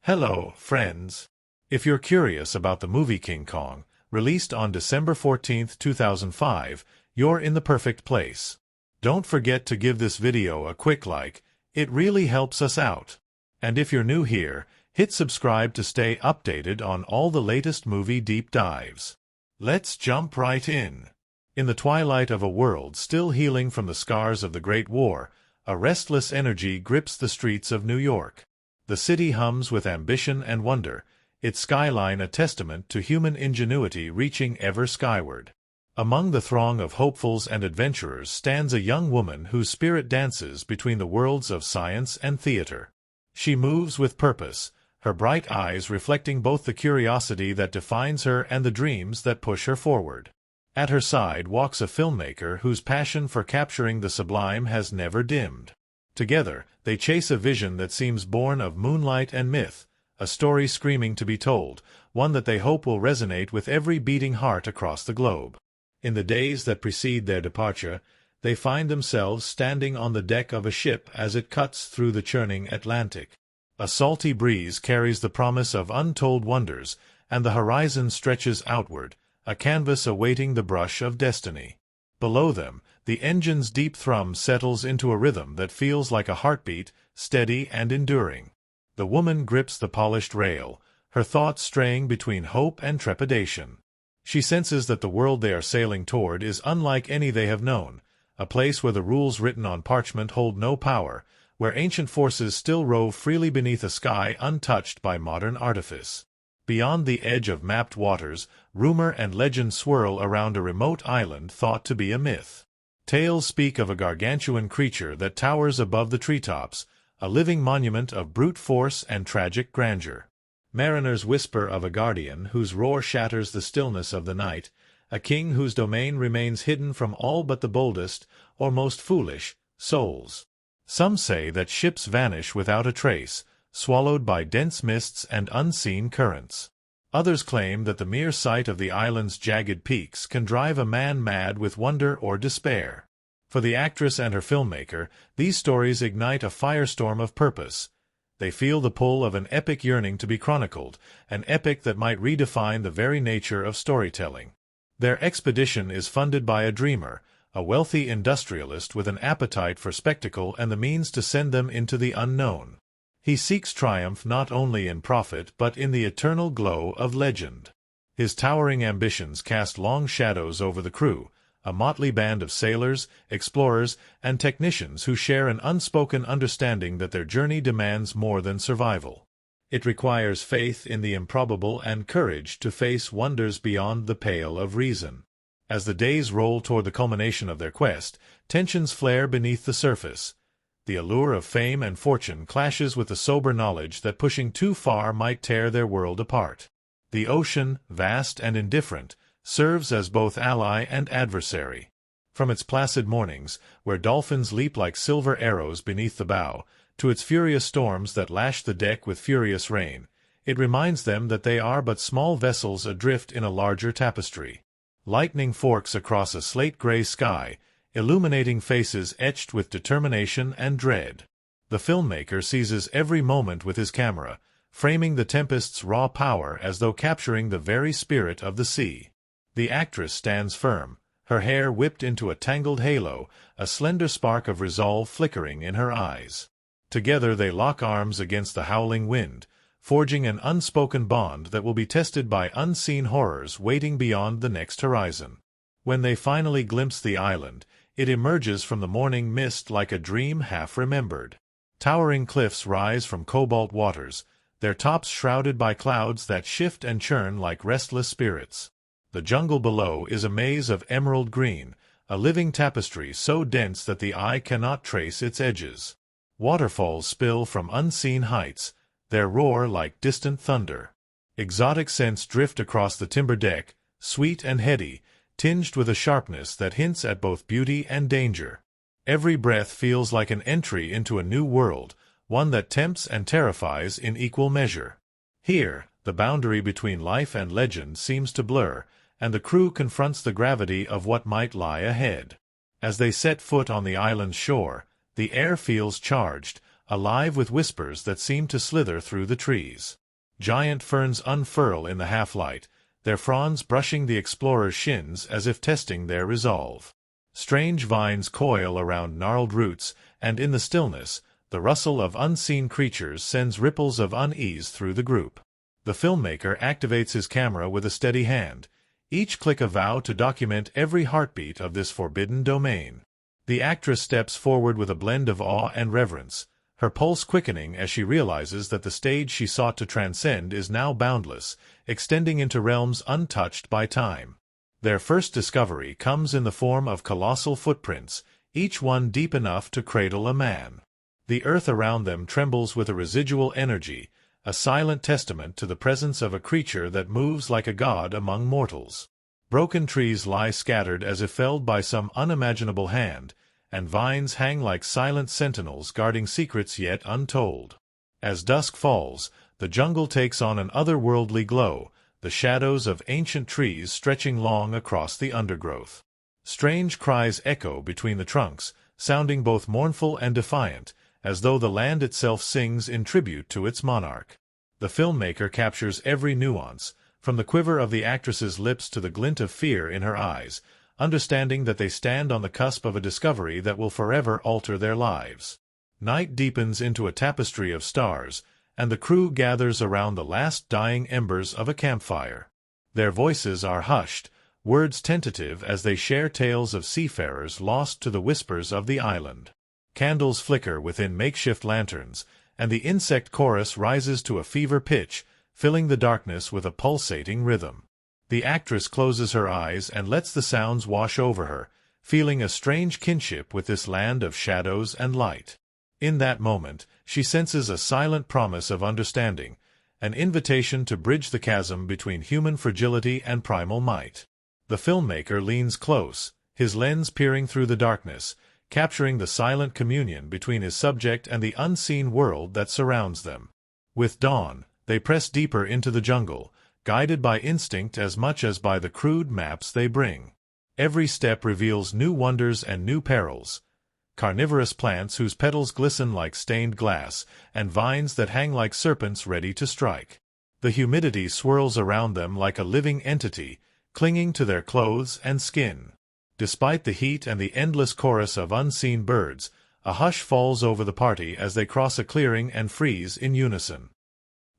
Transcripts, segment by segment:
Hello, friends. If you're curious about the movie King Kong, released on December 14, 2005, you're in the perfect place. Don't forget to give this video a quick like, it really helps us out. And if you're new here, hit subscribe to stay updated on all the latest movie deep dives. Let's jump right in. In the twilight of a world still healing from the scars of the Great War, a restless energy grips the streets of New York. The city hums with ambition and wonder, its skyline a testament to human ingenuity reaching ever skyward. Among the throng of hopefuls and adventurers stands a young woman whose spirit dances between the worlds of science and theater. She moves with purpose, her bright eyes reflecting both the curiosity that defines her and the dreams that push her forward. At her side walks a filmmaker whose passion for capturing the sublime has never dimmed. Together, they chase a vision that seems born of moonlight and myth, a story screaming to be told, one that they hope will resonate with every beating heart across the globe. In the days that precede their departure, they find themselves standing on the deck of a ship as it cuts through the churning Atlantic. A salty breeze carries the promise of untold wonders, and the horizon stretches outward, a canvas awaiting the brush of destiny. Below them, the engine's deep thrum settles into a rhythm that feels like a heartbeat, steady and enduring. The woman grips the polished rail, her thoughts straying between hope and trepidation. She senses that the world they are sailing toward is unlike any they have known, a place where the rules written on parchment hold no power, where ancient forces still rove freely beneath a sky untouched by modern artifice. Beyond the edge of mapped waters, rumor and legend swirl around a remote island thought to be a myth. Tales speak of a gargantuan creature that towers above the treetops, a living monument of brute force and tragic grandeur. Mariners whisper of a guardian whose roar shatters the stillness of the night, a king whose domain remains hidden from all but the boldest, or most foolish, souls. Some say that ships vanish without a trace, swallowed by dense mists and unseen currents. Others claim that the mere sight of the island's jagged peaks can drive a man mad with wonder or despair. For the actress and her filmmaker, these stories ignite a firestorm of purpose. They feel the pull of an epic yearning to be chronicled, an epic that might redefine the very nature of storytelling. Their expedition is funded by a dreamer, a wealthy industrialist with an appetite for spectacle and the means to send them into the unknown. He seeks triumph not only in profit but in the eternal glow of legend. His towering ambitions cast long shadows over the crew, a motley band of sailors, explorers, and technicians who share an unspoken understanding that their journey demands more than survival. It requires faith in the improbable and courage to face wonders beyond the pale of reason. As the days roll toward the culmination of their quest, tensions flare beneath the surface. The allure of fame and fortune clashes with the sober knowledge that pushing too far might tear their world apart. The ocean, vast and indifferent, serves as both ally and adversary. From its placid mornings, where dolphins leap like silver arrows beneath the bow, to its furious storms that lash the deck with furious rain, it reminds them that they are but small vessels adrift in a larger tapestry. Lightning forks across a slate-gray sky, illuminating faces etched with determination and dread. The filmmaker seizes every moment with his camera, framing the tempest's raw power as though capturing the very spirit of the sea. The actress stands firm, her hair whipped into a tangled halo, a slender spark of resolve flickering in her eyes. Together they lock arms against the howling wind, forging an unspoken bond that will be tested by unseen horrors waiting beyond the next horizon. When they finally glimpse the island, it emerges from the morning mist like a dream half-remembered. Towering cliffs rise from cobalt waters, their tops shrouded by clouds that shift and churn like restless spirits. The jungle below is a maze of emerald green, a living tapestry so dense that the eye cannot trace its edges. Waterfalls spill from unseen heights, their roar like distant thunder. Exotic scents drift across the timber deck, sweet and heady, tinged with a sharpness that hints at both beauty and danger. Every breath feels like an entry into a new world, one that tempts and terrifies in equal measure. Here, the boundary between life and legend seems to blur, and the crew confronts the gravity of what might lie ahead. As they set foot on the island's shore, the air feels charged, alive with whispers that seem to slither through the trees. Giant ferns unfurl in the half-light, their fronds brushing the explorer's shins as if testing their resolve. Strange vines coil around gnarled roots, and in the stillness, the rustle of unseen creatures sends ripples of unease through the group. The filmmaker activates his camera with a steady hand, each click a vow to document every heartbeat of this forbidden domain. The actress steps forward with a blend of awe and reverence, her pulse quickening as she realizes that the stage she sought to transcend is now boundless, extending into realms untouched by time. Their first discovery comes in the form of colossal footprints, each one deep enough to cradle a man. The earth around them trembles with a residual energy, a silent testament to the presence of a creature that moves like a god among mortals. Broken trees lie scattered as if felled by some unimaginable hand, and vines hang like silent sentinels guarding secrets yet untold. As dusk falls, the jungle takes on an otherworldly glow, the shadows of ancient trees stretching long across the undergrowth. Strange cries echo between the trunks, sounding both mournful and defiant, as though the land itself sings in tribute to its monarch. The filmmaker captures every nuance, from the quiver of the actress's lips to the glint of fear in her eyes, understanding that they stand on the cusp of a discovery that will forever alter their lives. Night deepens into a tapestry of stars, and the crew gathers around the last dying embers of a campfire. Their voices are hushed, words tentative as they share tales of seafarers lost to the whispers of the island. Candles flicker within makeshift lanterns, and the insect chorus rises to a fever pitch, filling the darkness with a pulsating rhythm. The actress closes her eyes and lets the sounds wash over her, feeling a strange kinship with this land of shadows and light. In that moment, she senses a silent promise of understanding, an invitation to bridge the chasm between human fragility and primal might. The filmmaker leans close, his lens peering through the darkness, capturing the silent communion between his subject and the unseen world that surrounds them. With dawn, they press deeper into the jungle, guided by instinct as much as by the crude maps they bring. Every step reveals new wonders and new perils. Carnivorous plants whose petals glisten like stained glass, and vines that hang like serpents ready to strike. The humidity swirls around them like a living entity, clinging to their clothes and skin. Despite the heat and the endless chorus of unseen birds, a hush falls over the party as they cross a clearing and freeze in unison.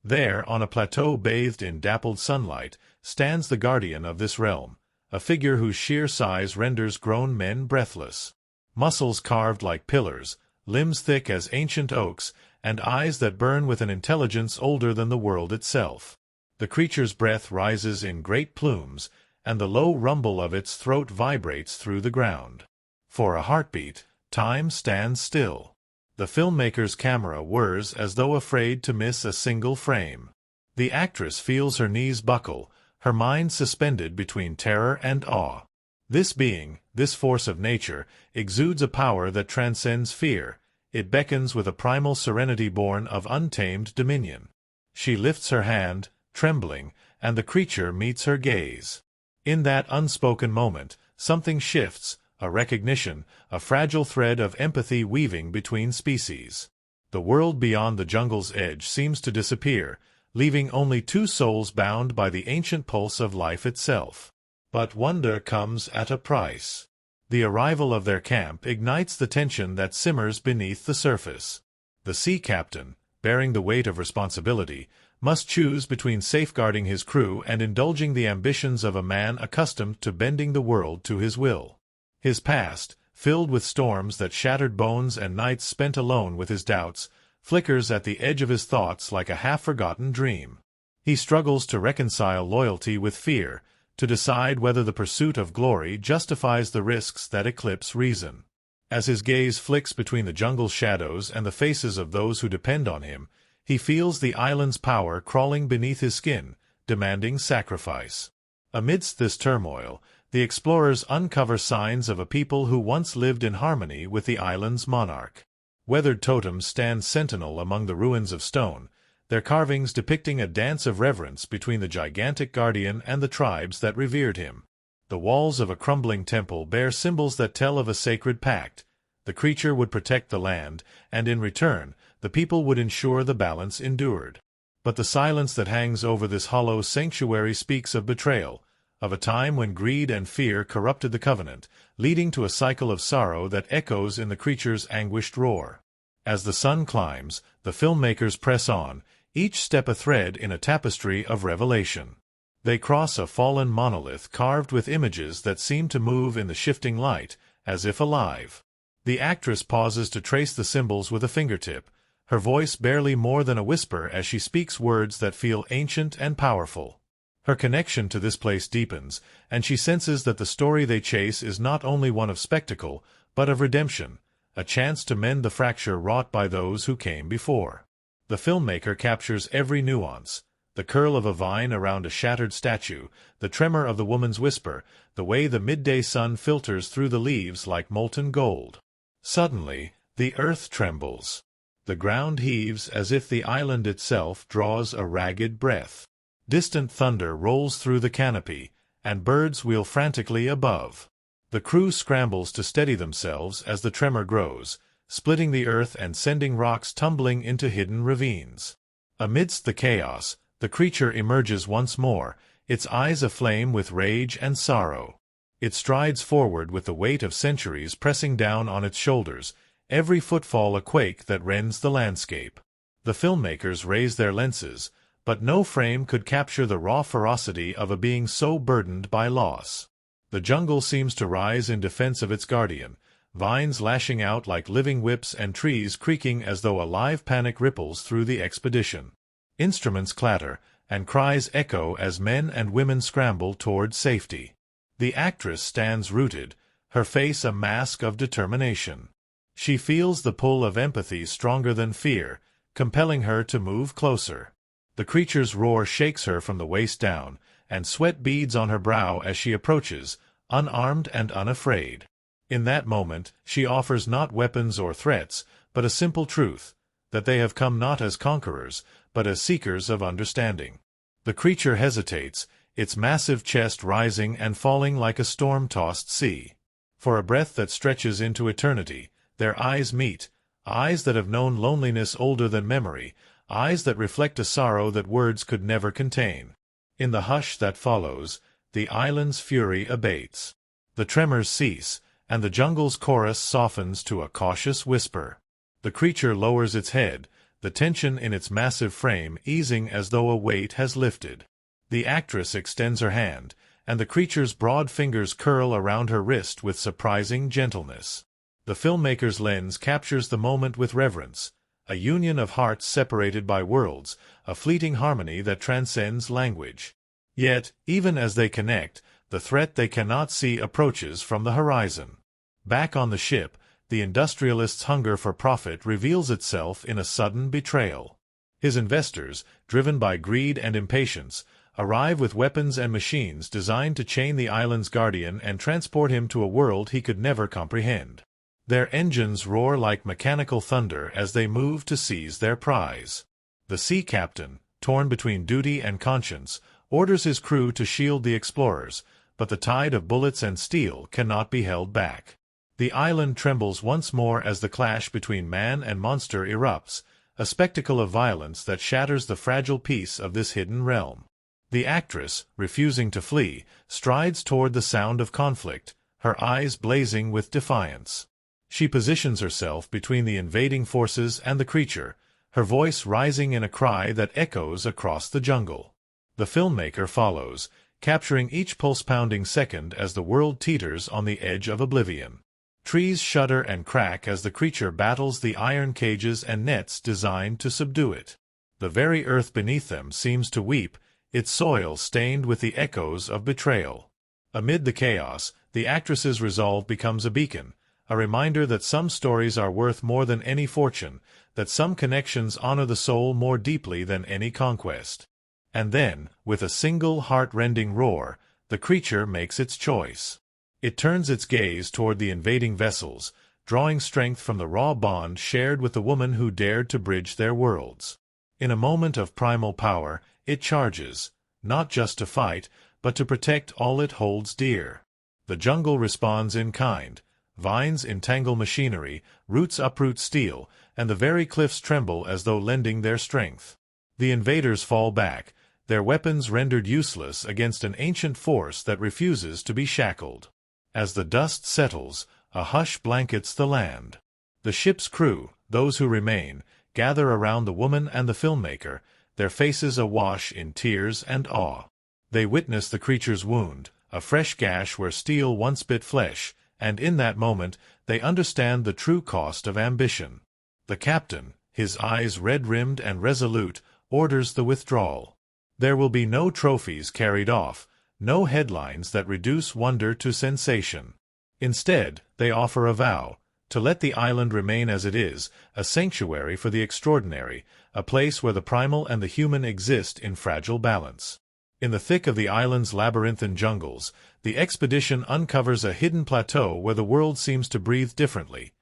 There, on a plateau bathed in dappled sunlight, stands the guardian of this realm, a figure whose sheer size renders grown men breathless. Muscles carved like pillars, limbs thick as ancient oaks, and eyes that burn with an intelligence older than the world itself. The creature's breath rises in great plumes, and the low rumble of its throat vibrates through the ground. For a heartbeat, time stands still. The filmmaker's camera whirs as though afraid to miss a single frame. The actress feels her knees buckle, her mind suspended between terror and awe. This being, this force of nature, exudes a power that transcends fear. It beckons with a primal serenity born of untamed dominion. She lifts her hand, trembling, and the creature meets her gaze. In that unspoken moment, something shifts, a recognition, a fragile thread of empathy weaving between species. The world beyond the jungle's edge seems to disappear, leaving only two souls bound by the ancient pulse of life itself. But wonder comes at a price. The arrival of their camp ignites the tension that simmers beneath the surface. The sea captain, bearing the weight of responsibility, must choose between safeguarding his crew and indulging the ambitions of a man accustomed to bending the world to his will. His past, filled with storms that shattered bones and nights spent alone with his doubts, flickers at the edge of his thoughts like a half-forgotten dream. He struggles to reconcile loyalty with fear, to decide whether the pursuit of glory justifies the risks that eclipse reason. As his gaze flicks between the jungle's shadows and the faces of those who depend on him, he feels the island's power crawling beneath his skin, demanding sacrifice. Amidst this turmoil, the explorers uncover signs of a people who once lived in harmony with the island's monarch. Weathered totems stand sentinel among the ruins of stone, their carvings depicting a dance of reverence between the gigantic guardian and the tribes that revered him. The walls of a crumbling temple bear symbols that tell of a sacred pact. The creature would protect the land, and in return, the people would ensure the balance endured. But the silence that hangs over this hollow sanctuary speaks of betrayal, of a time when greed and fear corrupted the covenant, leading to a cycle of sorrow that echoes in the creature's anguished roar. As the sun climbs, the filmmakers press on, each step a thread in a tapestry of revelation. They cross a fallen monolith carved with images that seem to move in the shifting light, as if alive. The actress pauses to trace the symbols with a fingertip, her voice barely more than a whisper as she speaks words that feel ancient and powerful. Her connection to this place deepens, and she senses that the story they chase is not only one of spectacle, but of redemption, a chance to mend the fracture wrought by those who came before. The filmmaker captures every nuance, the curl of a vine around a shattered statue, the tremor of the woman's whisper, the way the midday sun filters through the leaves like molten gold. Suddenly, the earth trembles. The ground heaves as if the island itself draws a ragged breath. Distant thunder rolls through the canopy, and birds wheel frantically above. The crew scrambles to steady themselves as the tremor grows, splitting the earth and sending rocks tumbling into hidden ravines. Amidst the chaos, the creature emerges once more, its eyes aflame with rage and sorrow. It strides forward with the weight of centuries pressing down on its shoulders, every footfall a quake that rends the landscape. The filmmakers raise their lenses, but no frame could capture the raw ferocity of a being so burdened by loss. The jungle seems to rise in defense of its guardian, vines lashing out like living whips and trees creaking as though a live panic ripples through the expedition. Instruments clatter, and cries echo as men and women scramble toward safety. The actress stands rooted, her face a mask of determination. She feels the pull of empathy stronger than fear, compelling her to move closer. The creature's roar shakes her from the waist down, and sweat beads on her brow as she approaches, unarmed and unafraid. In that moment, she offers not weapons or threats, but a simple truth, that they have come not as conquerors, but as seekers of understanding. The creature hesitates, its massive chest rising and falling like a storm-tossed sea. For a breath that stretches into eternity, their eyes meet, eyes that have known loneliness older than memory, eyes that reflect a sorrow that words could never contain. In the hush that follows, the island's fury abates. The tremors cease, and the jungle's chorus softens to a cautious whisper. The creature lowers its head, the tension in its massive frame easing as though a weight has lifted. The actress extends her hand, and the creature's broad fingers curl around her wrist with surprising gentleness. The filmmaker's lens captures the moment with reverence, a union of hearts separated by worlds, a fleeting harmony that transcends language. Yet, even as they connect, the threat they cannot see approaches from the horizon. Back on the ship, the industrialist's hunger for profit reveals itself in a sudden betrayal. His investors, driven by greed and impatience, arrive with weapons and machines designed to chain the island's guardian and transport him to a world he could never comprehend. Their engines roar like mechanical thunder as they move to seize their prize. The sea captain, torn between duty and conscience, orders his crew to shield the explorers, but the tide of bullets and steel cannot be held back. The island trembles once more as the clash between man and monster erupts, a spectacle of violence that shatters the fragile peace of this hidden realm. The actress, refusing to flee, strides toward the sound of conflict, her eyes blazing with defiance. She positions herself between the invading forces and the creature, her voice rising in a cry that echoes across the jungle. The filmmaker follows, capturing each pulse-pounding second as the world teeters on the edge of oblivion. Trees shudder and crack as the creature battles the iron cages and nets designed to subdue it. The very earth beneath them seems to weep, its soil stained with the echoes of betrayal. Amid the chaos, the actress's resolve becomes a beacon, a reminder that some stories are worth more than any fortune, that some connections honor the soul more deeply than any conquest. And then, with a single heart-rending roar, the creature makes its choice. It turns its gaze toward the invading vessels, drawing strength from the raw bond shared with the woman who dared to bridge their worlds. In a moment of primal power, it charges, not just to fight, but to protect all it holds dear. The jungle responds in kind. Vines entangle machinery, roots uproot steel, and the very cliffs tremble as though lending their strength. The invaders fall back, their weapons rendered useless against an ancient force that refuses to be shackled. As the dust settles, a hush blankets the land. The ship's crew, those who remain, gather around the woman and the filmmaker, their faces awash in tears and awe. They witness the creature's wound, a fresh gash where steel once bit flesh, and in that moment they understand the true cost of ambition. The captain, his eyes red-rimmed and resolute, orders the withdrawal. There will be no trophies carried off, no headlines that reduce wonder to sensation. Instead, they offer a vow, to let the island remain as it is, a sanctuary for the extraordinary, a place where the primal and the human exist in fragile balance. In the thick of the island's labyrinthine jungles, the expedition uncovers a hidden plateau where the world seems to breathe differently.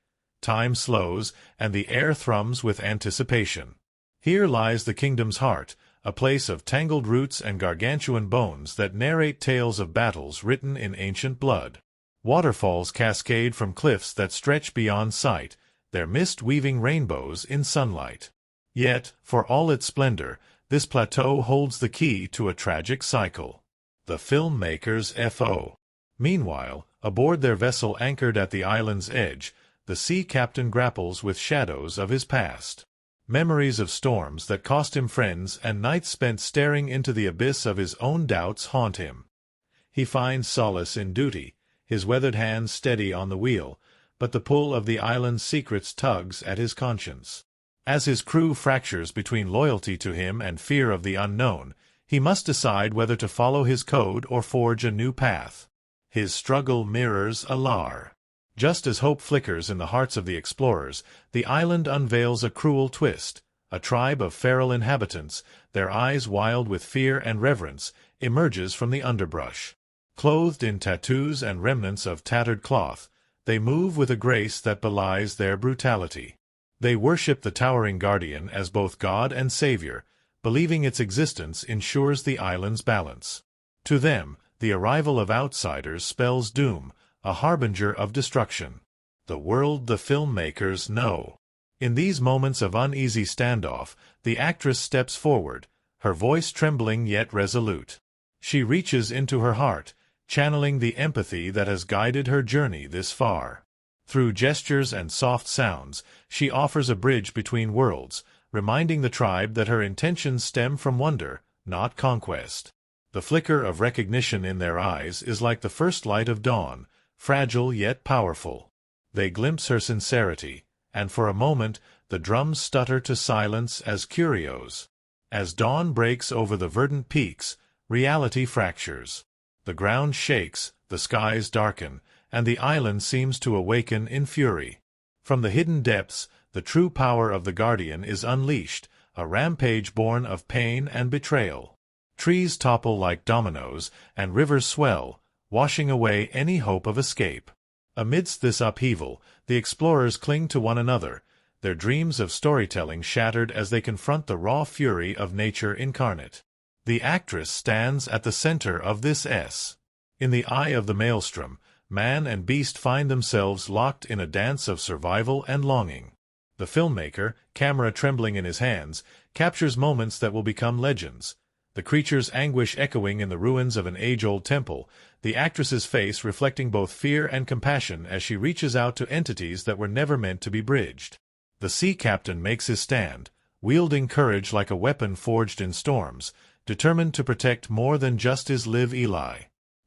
Time slows, and the air thrums with anticipation. Here lies the kingdom's heart, a place of tangled roots and gargantuan bones that narrate tales of battles written in ancient blood. Waterfalls cascade from cliffs that stretch beyond sight, their mist weaving rainbows in sunlight. Yet, for all its splendor, this plateau holds the key to a tragic cycle. The filmmaker's F.O. Meanwhile, aboard their vessel anchored at the island's edge, the sea captain grapples with shadows of his past. Memories of storms that cost him friends and nights spent staring into the abyss of his own doubts haunt him. He finds solace in duty, his weathered hands steady on the wheel, but the pull of the island's secrets tugs at his conscience. As his crew fractures between loyalty to him and fear of the unknown, he must decide whether to follow his code or forge a new path. His struggle mirrors Alar. Just as hope flickers in the hearts of the explorers, the island unveils a cruel twist. A tribe of feral inhabitants, their eyes wild with fear and reverence, emerges from the underbrush. Clothed in tattoos and remnants of tattered cloth, they move with a grace that belies their brutality. They worship the towering guardian as both god and savior, believing its existence ensures the island's balance. To them, the arrival of outsiders spells doom, a harbinger of destruction. The world the filmmakers know. In these moments of uneasy standoff, the actress steps forward, her voice trembling yet resolute. She reaches into her heart, channeling the empathy that has guided her journey this far. Through gestures and soft sounds, she offers a bridge between worlds, reminding the tribe that her intentions stem from wonder, not conquest. The flicker of recognition in their eyes is like the first light of dawn, fragile yet powerful. They glimpse her sincerity, and for a moment the drums stutter to silence as curios. As dawn breaks over the verdant peaks, reality fractures. The ground shakes, the skies darken, and the island seems to awaken in fury. From the hidden depths, the true power of the Guardian is unleashed, a rampage born of pain and betrayal. Trees topple like dominoes, and rivers swell, washing away any hope of escape. Amidst this upheaval, the explorers cling to one another, their dreams of storytelling shattered as they confront the raw fury of nature incarnate. The actress stands at the center of this S. In the eye of the maelstrom, man and beast find themselves locked in a dance of survival and longing. The filmmaker, camera trembling in his hands, captures moments that will become legends. The creature's anguish echoing in the ruins of an age-old temple, the actress's face reflecting both fear and compassion as she reaches out to entities that were never meant to be bridged. The sea captain makes his stand, wielding courage like a weapon forged in storms, determined to protect more than just his live Eli.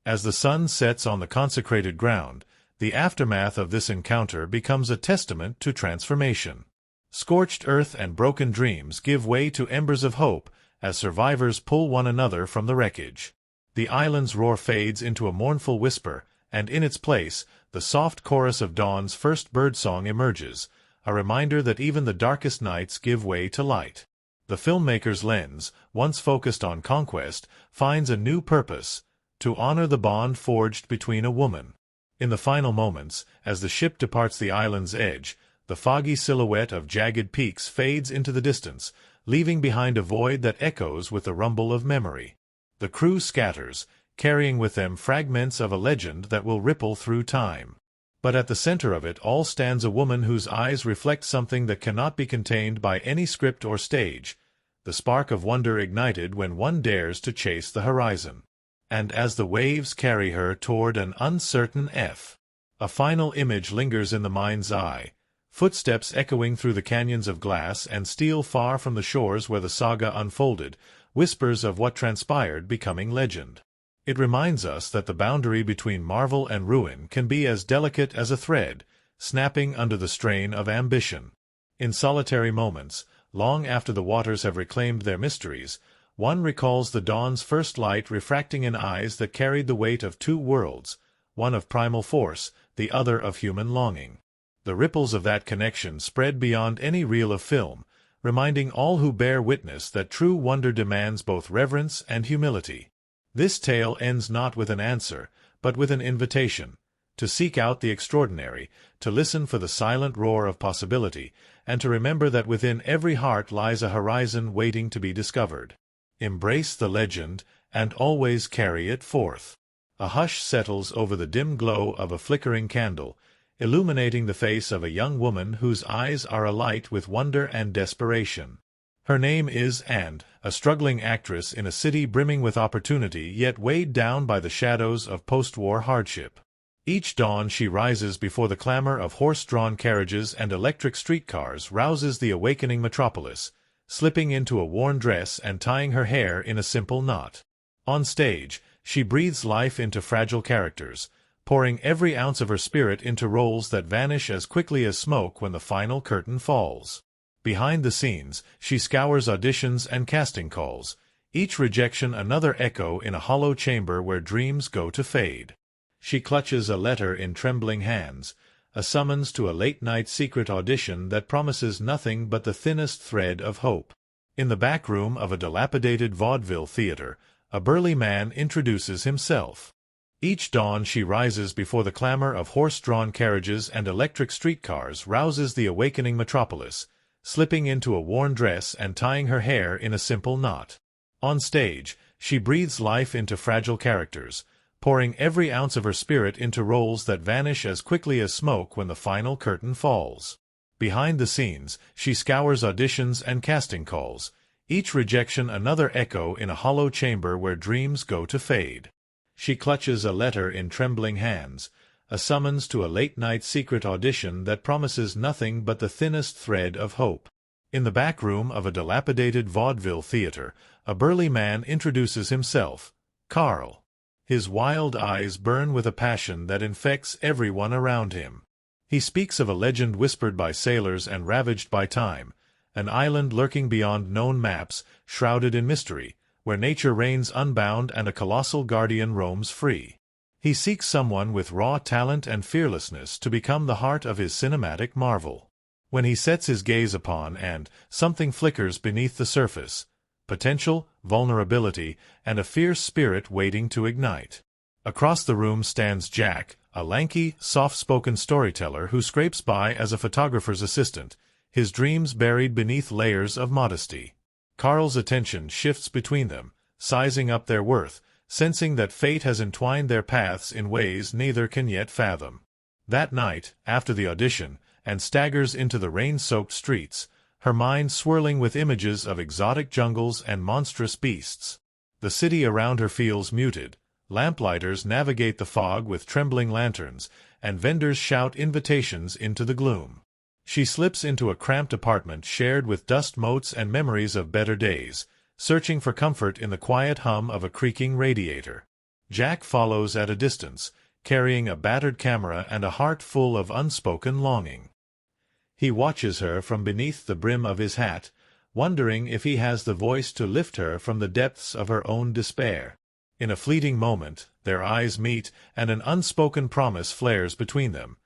As the sun sets on the consecrated ground, the aftermath of this encounter becomes a testament to transformation. Scorched earth and broken dreams give way to embers of hope as survivors pull one another from the wreckage. The island's roar fades into a mournful whisper, and in its place, the soft chorus of dawn's first birdsong emerges, a reminder that even the darkest nights give way to light. The filmmaker's lens, once focused on conquest, finds a new purpose: to honor the bond forged between a woman. In the final moments, as the ship departs the island's edge, the foggy silhouette of jagged peaks fades into the distance, leaving behind a void that echoes with the rumble of memory. The crew scatters, carrying with them fragments of a legend that will ripple through time. But at the center of it all stands a woman whose eyes reflect something that cannot be contained by any script or stage, the spark of wonder ignited when one dares to chase the horizon. And as the waves carry her toward an uncertain a final image lingers in the mind's eye, footsteps echoing through the canyons of glass and steel far from the shores where the saga unfolded, whispers of what transpired becoming legend. It reminds us that the boundary between marvel and ruin can be as delicate as a thread, snapping under the strain of ambition. In solitary moments, long after the waters have reclaimed their mysteries, one recalls the dawn's first light refracting in eyes that carried the weight of two worlds, one of primal force, the other of human longing. The ripples of that connection spread beyond any reel of film, reminding all who bear witness that true wonder demands both reverence and humility. This tale ends not with an answer, but with an invitation, to seek out the extraordinary, to listen for the silent roar of possibility, and to remember that within every heart lies a horizon waiting to be discovered. Embrace the legend, and always carry it forth. A hush settles over the dim glow of a flickering candle, illuminating the face of a young woman whose eyes are alight with wonder and desperation. Her name is Anne, a struggling actress in a city brimming with opportunity yet weighed down by the shadows of post-war hardship. Each dawn she rises before the clamor of horse-drawn carriages and electric streetcars rouses the awakening metropolis, slipping into a worn dress and tying her hair in a simple knot. On stage, she breathes life into fragile characters, pouring every ounce of her spirit into roles that vanish as quickly as smoke when the final curtain falls. Behind the scenes, she scours auditions and casting calls, each rejection another echo in a hollow chamber where dreams go to fade. She clutches a letter in trembling hands, a summons to a late-night secret audition that promises nothing but the thinnest thread of hope. In the back room of a dilapidated vaudeville theater, a burly man introduces himself. Each dawn she rises before the clamor of horse-drawn carriages and electric streetcars rouses the awakening metropolis, slipping into a worn dress and tying her hair in a simple knot. On stage, she breathes life into fragile characters, pouring every ounce of her spirit into roles that vanish as quickly as smoke when the final curtain falls. Behind the scenes, she scours auditions and casting calls, each rejection another echo in a hollow chamber where dreams go to fade. She clutches a letter in trembling hands, a summons to a late-night secret audition that promises nothing but the thinnest thread of hope. In the back room of a dilapidated vaudeville theater, a burly man introduces himself, Carl. His wild eyes burn with a passion that infects everyone around him. He speaks of a legend whispered by sailors and ravaged by time, an island lurking beyond known maps, shrouded in mystery, where nature reigns unbound and a colossal guardian roams free. He seeks someone with raw talent and fearlessness to become the heart of his cinematic marvel. When he sets his gaze upon Anne, something flickers beneath the surface, potential, vulnerability, and a fierce spirit waiting to ignite. Across the room stands Jack, a lanky, soft-spoken storyteller who scrapes by as a photographer's assistant, his dreams buried beneath layers of modesty. Carl's attention shifts between them, sizing up their worth, sensing that fate has entwined their paths in ways neither can yet fathom. That night, after the audition, Anne staggers into the rain-soaked streets, her mind swirling with images of exotic jungles and monstrous beasts. The city around her feels muted. Lamplighters navigate the fog with trembling lanterns, and vendors shout invitations into the gloom. She slips into a cramped apartment shared with dust motes and memories of better days, searching for comfort in the quiet hum of a creaking radiator. Jack follows at a distance, carrying a battered camera and a heart full of unspoken longing. He watches her from beneath the brim of his hat, wondering if he has the voice to lift her from the depths of her own despair. In a fleeting moment, their eyes meet, and an unspoken promise flares between them,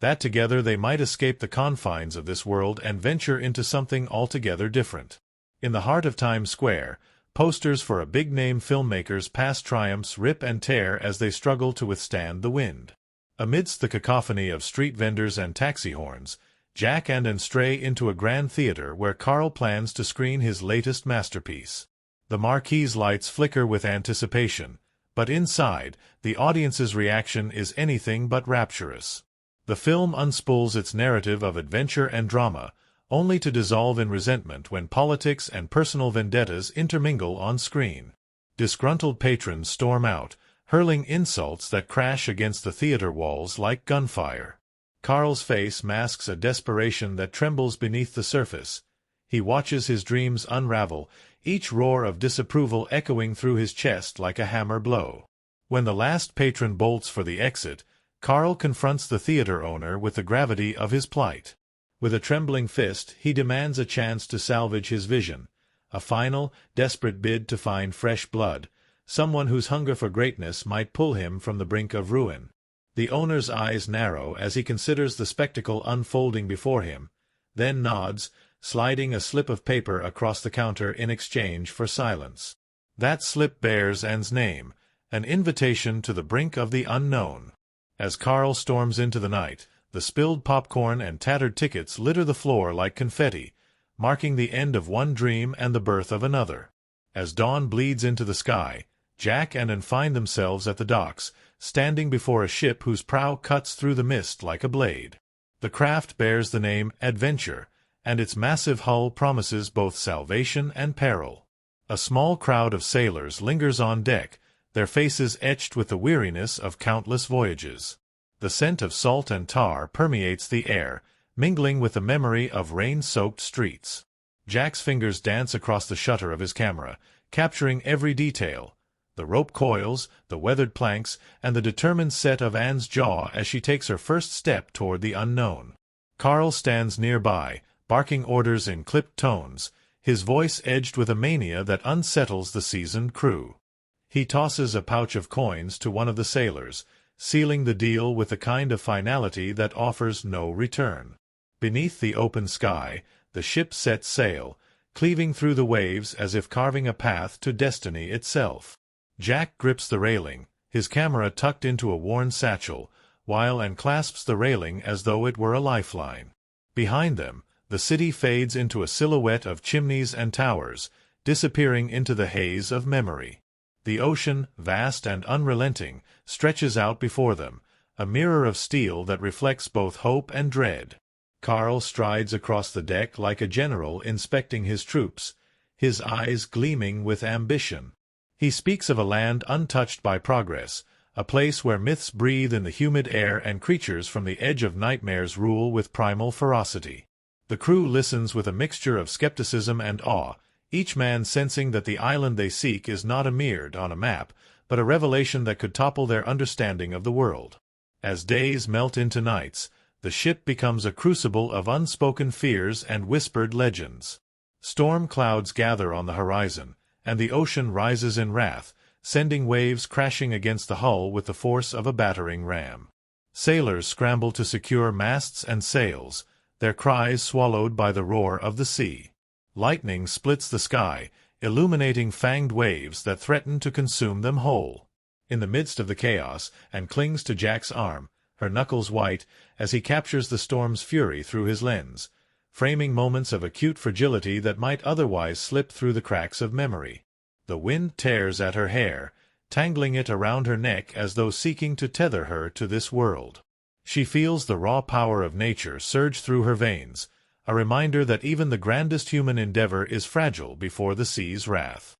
that together they might escape the confines of this world and venture into something altogether different. In the heart of Times Square, posters for a big-name filmmaker's past triumphs rip and tear as they struggle to withstand the wind. Amidst the cacophony of street vendors and taxi horns, Jack and Anne stray into a grand theater where Carl plans to screen his latest masterpiece. The marquee's lights flicker with anticipation, but inside, the audience's reaction is anything but rapturous. The film unspools its narrative of adventure and drama, only to dissolve in resentment when politics and personal vendettas intermingle on screen. Disgruntled patrons storm out, hurling insults that crash against the theater walls like gunfire. Carl's face masks a desperation that trembles beneath the surface. He watches his dreams unravel, each roar of disapproval echoing through his chest like a hammer blow. When the last patron bolts for the exit, Carl confronts the theater owner with the gravity of his plight. With a trembling fist, he demands a chance to salvage his vision, a final, desperate bid to find fresh blood, someone whose hunger for greatness might pull him from the brink of ruin. The owner's eyes narrow as he considers the spectacle unfolding before him, then nods, sliding a slip of paper across the counter in exchange for silence. That slip bears Anne's name, an invitation to the brink of the unknown. As Carl storms into the night, the spilled popcorn and tattered tickets litter the floor like confetti, marking the end of one dream and the birth of another. As dawn bleeds into the sky, Jack and Anne find themselves at the docks, standing before a ship whose prow cuts through the mist like a blade. The craft bears the name Adventure, and its massive hull promises both salvation and peril. A small crowd of sailors lingers on deck, their faces etched with the weariness of countless voyages. The scent of salt and tar permeates the air, mingling with the memory of rain-soaked streets. Jack's fingers dance across the shutter of his camera, capturing every detail: the rope coils, the weathered planks, and the determined set of Anne's jaw as she takes her first step toward the unknown. Carl stands nearby, barking orders in clipped tones, his voice edged with a mania that unsettles the seasoned crew. He tosses a pouch of coins to one of the sailors, sealing the deal with the kind of finality that offers no return. Beneath the open sky, the ship sets sail, cleaving through the waves as if carving a path to destiny itself. Jack grips the railing, his camera tucked into a worn satchel, while Anne clasps the railing as though it were a lifeline. Behind them, the city fades into a silhouette of chimneys and towers, disappearing into the haze of memory. The ocean, vast and unrelenting, stretches out before them, a mirror of steel that reflects both hope and dread. Carl strides across the deck like a general inspecting his troops, his eyes gleaming with ambition. He speaks of a land untouched by progress, a place where myths breathe in the humid air and creatures from the edge of nightmares rule with primal ferocity. The crew listens with a mixture of skepticism and awe, each man sensing that the island they seek is not a mirrored on a map, but a revelation that could topple their understanding of the world. As days melt into nights, the ship becomes a crucible of unspoken fears and whispered legends. Storm clouds gather on the horizon, and the ocean rises in wrath, sending waves crashing against the hull with the force of a battering ram. Sailors scramble to secure masts and sails, their cries swallowed by the roar of the sea. Lightning splits the sky, illuminating fanged waves that threaten to consume them whole. In the midst of the chaos, Anne clings to Jack's arm, her knuckles white, as he captures the storm's fury through his lens, framing moments of acute fragility that might otherwise slip through the cracks of memory. The wind tears at her hair, tangling it around her neck as though seeking to tether her to this world. She feels the raw power of nature surge through her veins, a reminder that even the grandest human endeavor is fragile before the sea's wrath.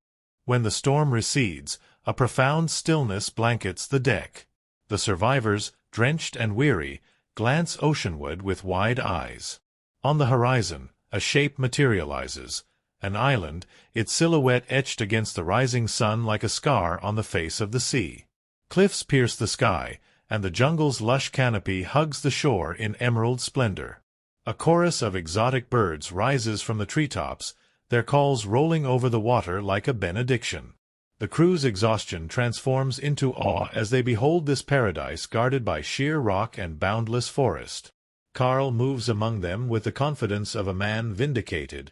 When the storm recedes, a profound stillness blankets the deck. The survivors, drenched and weary, glance oceanward with wide eyes. On the horizon, a shape materializes, an island, its silhouette etched against the rising sun like a scar on the face of the sea. Cliffs pierce the sky, and the jungle's lush canopy hugs the shore in emerald splendor. A chorus of exotic birds rises from the treetops, their calls rolling over the water like a benediction. The crew's exhaustion transforms into awe as they behold this paradise guarded by sheer rock and boundless forest. Carl moves among them with the confidence of a man vindicated,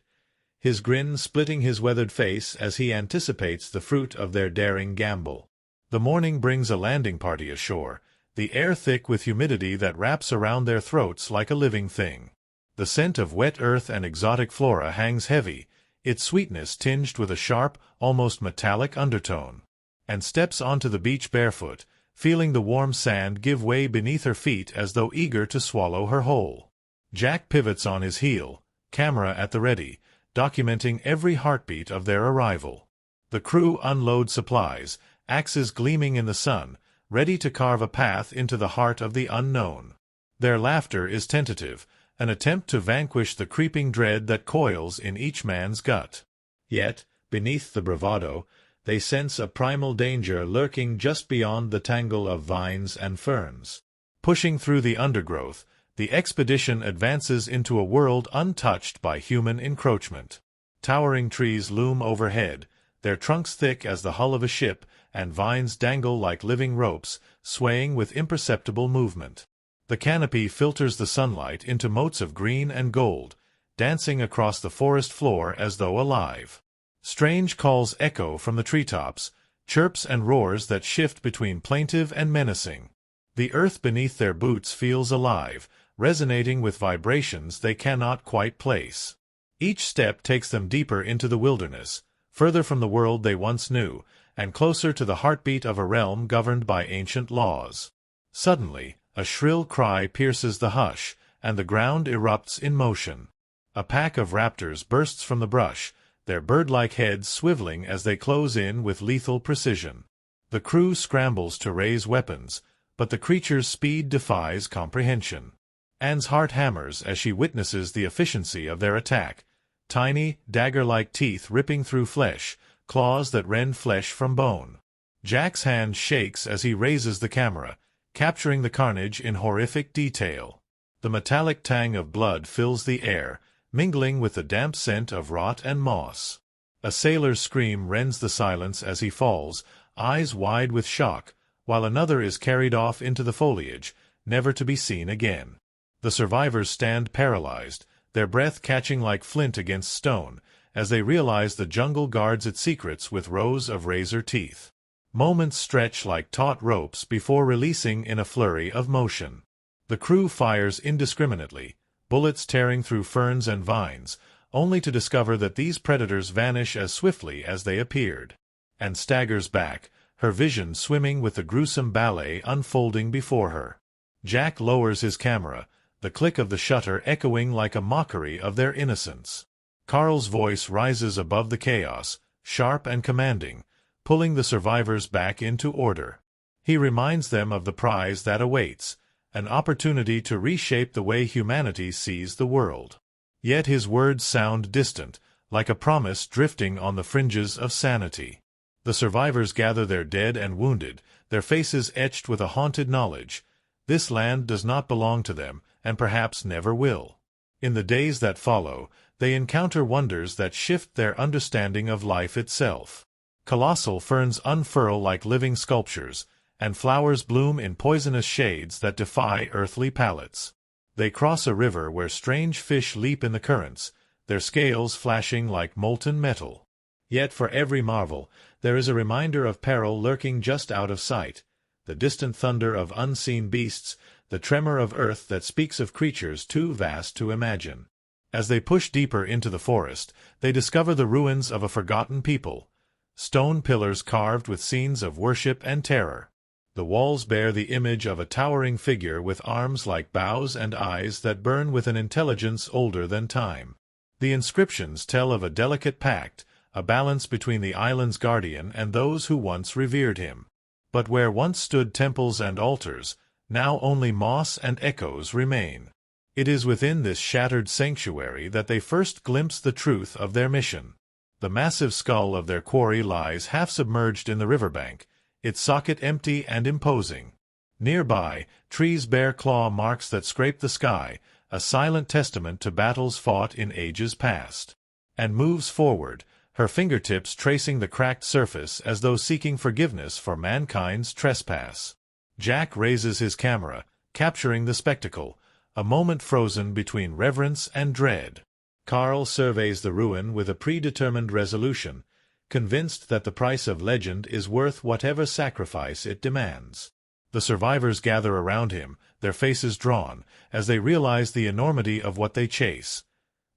his grin splitting his weathered face as he anticipates the fruit of their daring gamble. The morning brings a landing party ashore, the air thick with humidity that wraps around their throats like a living thing. The scent of wet earth and exotic flora hangs heavy, its sweetness tinged with a sharp, almost metallic undertone. And steps onto the beach barefoot, feeling the warm sand give way beneath her feet as though eager to swallow her whole. Jack pivots on his heel, camera at the ready, documenting every heartbeat of their arrival. The crew unload supplies, axes gleaming in the sun, ready to carve a path into the heart of the unknown. Their laughter is tentative, an attempt to vanquish the creeping dread that coils in each man's gut. Yet, beneath the bravado, they sense a primal danger lurking just beyond the tangle of vines and ferns. Pushing through the undergrowth, the expedition advances into a world untouched by human encroachment. Towering trees loom overhead, their trunks thick as the hull of a ship, and vines dangle like living ropes, swaying with imperceptible movement. The canopy filters the sunlight into motes of green and gold, dancing across the forest floor as though alive. Strange calls echo from the treetops, chirps and roars that shift between plaintive and menacing. The earth beneath their boots feels alive, resonating with vibrations they cannot quite place. Each step takes them deeper into the wilderness, further from the world they once knew, and closer to the heartbeat of a realm governed by ancient laws. Suddenly, a shrill cry pierces the hush, and the ground erupts in motion. A pack of raptors bursts from the brush, their bird-like heads swiveling as they close in with lethal precision. The crew scrambles to raise weapons, but the creature's speed defies comprehension. Anne's heart hammers as she witnesses the efficiency of their attack. Tiny, dagger-like teeth ripping through flesh, claws that rend flesh from bone. Jack's hand shakes as he raises the camera, capturing the carnage in horrific detail. The metallic tang of blood fills the air, mingling with the damp scent of rot and moss. A sailor's scream rends the silence as he falls, eyes wide with shock, while another is carried off into the foliage, never to be seen again. The survivors stand paralyzed, their breath catching like flint against stone, as they realize the jungle guards its secrets with rows of razor teeth. Moments stretch like taut ropes before releasing in a flurry of motion. The crew fires indiscriminately, bullets tearing through ferns and vines, only to discover that these predators vanish as swiftly as they appeared. And staggers back, her vision swimming with the gruesome ballet unfolding before her. Jack lowers his camera, the click of the shutter echoing like a mockery of their innocence. Carl's voice rises above the chaos, sharp and commanding, pulling the survivors back into order. He reminds them of the prize that awaits, an opportunity to reshape the way humanity sees the world. Yet his words sound distant, like a promise drifting on the fringes of sanity. The survivors gather their dead and wounded, their faces etched with a haunted knowledge. This land does not belong to them, and perhaps never will. In the days that follow, they encounter wonders that shift their understanding of life itself. Colossal ferns unfurl like living sculptures, and flowers bloom in poisonous shades that defy earthly palates. They cross a river where strange fish leap in the currents, their scales flashing like molten metal. Yet for every marvel, there is a reminder of peril lurking just out of sight, the distant thunder of unseen beasts, the tremor of earth that speaks of creatures too vast to imagine. As they push deeper into the forest, they discover the ruins of a forgotten people, stone pillars carved with scenes of worship and terror. The walls bear the image of a towering figure with arms like bows and eyes that burn with an intelligence older than time. The inscriptions tell of a delicate pact, a balance between the island's guardian and those who once revered him. But where once stood temples and altars, now only moss and echoes remain. It is within this shattered sanctuary that they first glimpse the truth of their mission. The massive skull of their quarry lies half submerged in the riverbank, its socket empty and imposing. Nearby, trees bear claw marks that scrape the sky, a silent testament to battles fought in ages past. And moves forward, her fingertips tracing the cracked surface as though seeking forgiveness for mankind's trespass. Jack raises his camera, capturing the spectacle, a moment frozen between reverence and dread. Carl surveys the ruin with a predetermined resolution, convinced that the price of legend is worth whatever sacrifice it demands. The survivors gather around him, their faces drawn, as they realize the enormity of what they chase.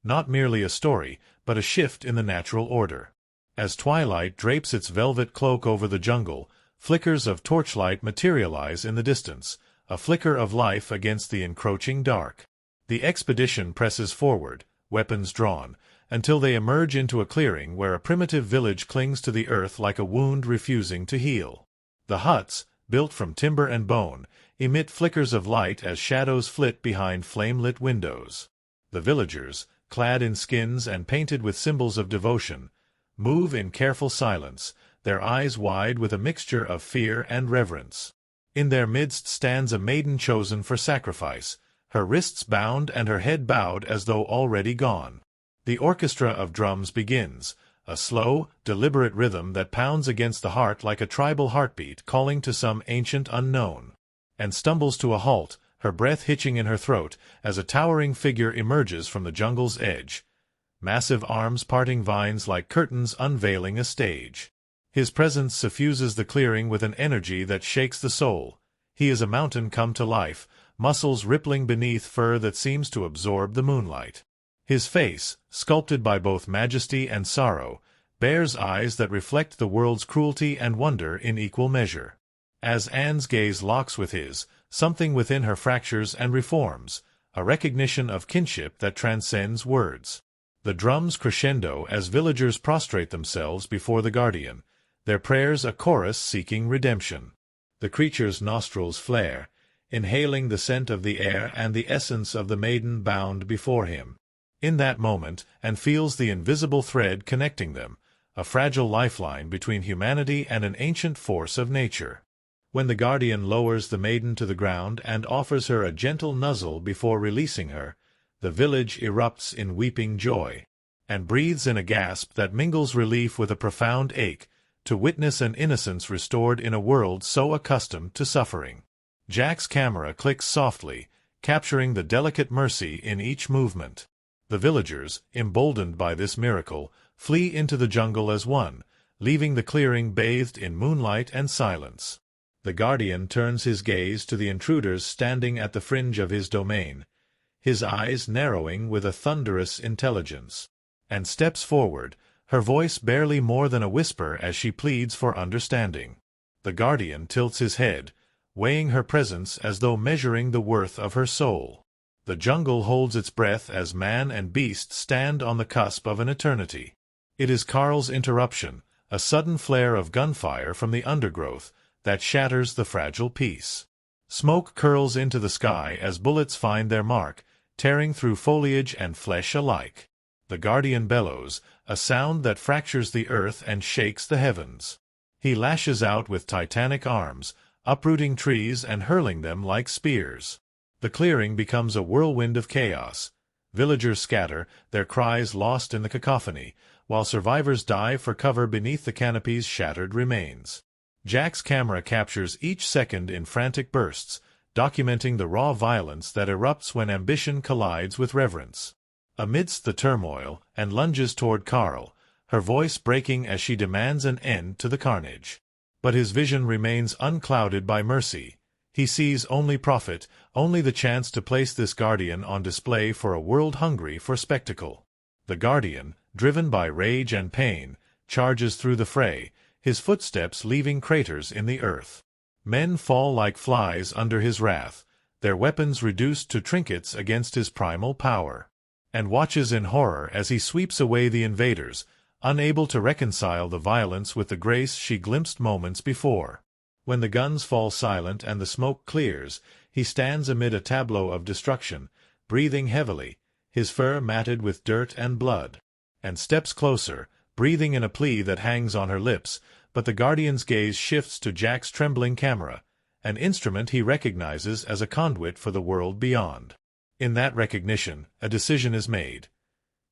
Not merely a story, but a shift in the natural order. As twilight drapes its velvet cloak over the jungle, flickers of torchlight materialize in the distance, a flicker of life against the encroaching dark. The expedition presses forward, weapons drawn, until they emerge into a clearing where a primitive village clings to the earth like a wound refusing to heal. The huts, built from timber and bone, emit flickers of light as shadows flit behind flame-lit windows. The villagers, clad in skins and painted with symbols of devotion, move in careful silence, their eyes wide with a mixture of fear and reverence. In their midst stands a maiden chosen for sacrifice, her wrists bound and her head bowed as though already gone. The orchestra of drums begins, a slow, deliberate rhythm that pounds against the heart like a tribal heartbeat calling to some ancient unknown, and stumbles to a halt, her breath hitching in her throat as a towering figure emerges from the jungle's edge, massive arms parting vines like curtains unveiling a stage. His presence suffuses the clearing with an energy that shakes the soul. He is a mountain come to life, muscles rippling beneath fur that seems to absorb the moonlight. His face, sculpted by both majesty and sorrow, bears eyes that reflect the world's cruelty and wonder in equal measure. As Anne's gaze locks with his, something within her fractures and reforms, a recognition of kinship that transcends words. The drums crescendo as villagers prostrate themselves before the guardian, their prayers a chorus seeking redemption. The creature's nostrils flare, inhaling the scent of the air and the essence of the maiden bound before him. In that moment, and feels the invisible thread connecting them, a fragile lifeline between humanity and an ancient force of nature. When the guardian lowers the maiden to the ground and offers her a gentle nuzzle before releasing her, the village erupts in weeping joy, and breathes in a gasp that mingles relief with a profound ache, to witness an innocence restored in a world so accustomed to suffering. Jack's camera clicks softly, capturing the delicate mercy in each movement. The villagers, emboldened by this miracle, flee into the jungle as one, leaving the clearing bathed in moonlight and silence. The guardian turns his gaze to the intruders standing at the fringe of his domain, his eyes narrowing with a thunderous intelligence, and steps forward, her voice barely more than a whisper as she pleads for understanding. The guardian tilts his head, weighing her presence as though measuring the worth of her soul. The jungle holds its breath as man and beast stand on the cusp of an eternity. It is Carl's interruption, a sudden flare of gunfire from the undergrowth, that shatters the fragile peace. Smoke curls into the sky as bullets find their mark, tearing through foliage and flesh alike. The guardian bellows, a sound that fractures the earth and shakes the heavens. He lashes out with titanic arms, uprooting trees and hurling them like spears. The clearing becomes a whirlwind of chaos. Villagers scatter, their cries lost in the cacophony, while survivors dive for cover beneath the canopy's shattered remains. Jack's camera captures each second in frantic bursts, documenting the raw violence that erupts when ambition collides with reverence. Amidst the turmoil, and lunges toward Carl, her voice breaking as she demands an end to the carnage. But his vision remains unclouded by mercy. He sees only profit, only the chance to place this guardian on display for a world hungry for spectacle. The guardian, driven by rage and pain, charges through the fray, his footsteps leaving craters in the earth. Men fall like flies under his wrath, their weapons reduced to trinkets against his primal power, and watches in horror as he sweeps away the invaders, unable to reconcile the violence with the grace she glimpsed moments before. When the guns fall silent and the smoke clears, he stands amid a tableau of destruction, breathing heavily, his fur matted with dirt and blood, and steps closer, breathing in a plea that hangs on her lips, but the guardian's gaze shifts to Jack's trembling camera, an instrument he recognizes as a conduit for the world beyond. In that recognition, a decision is made.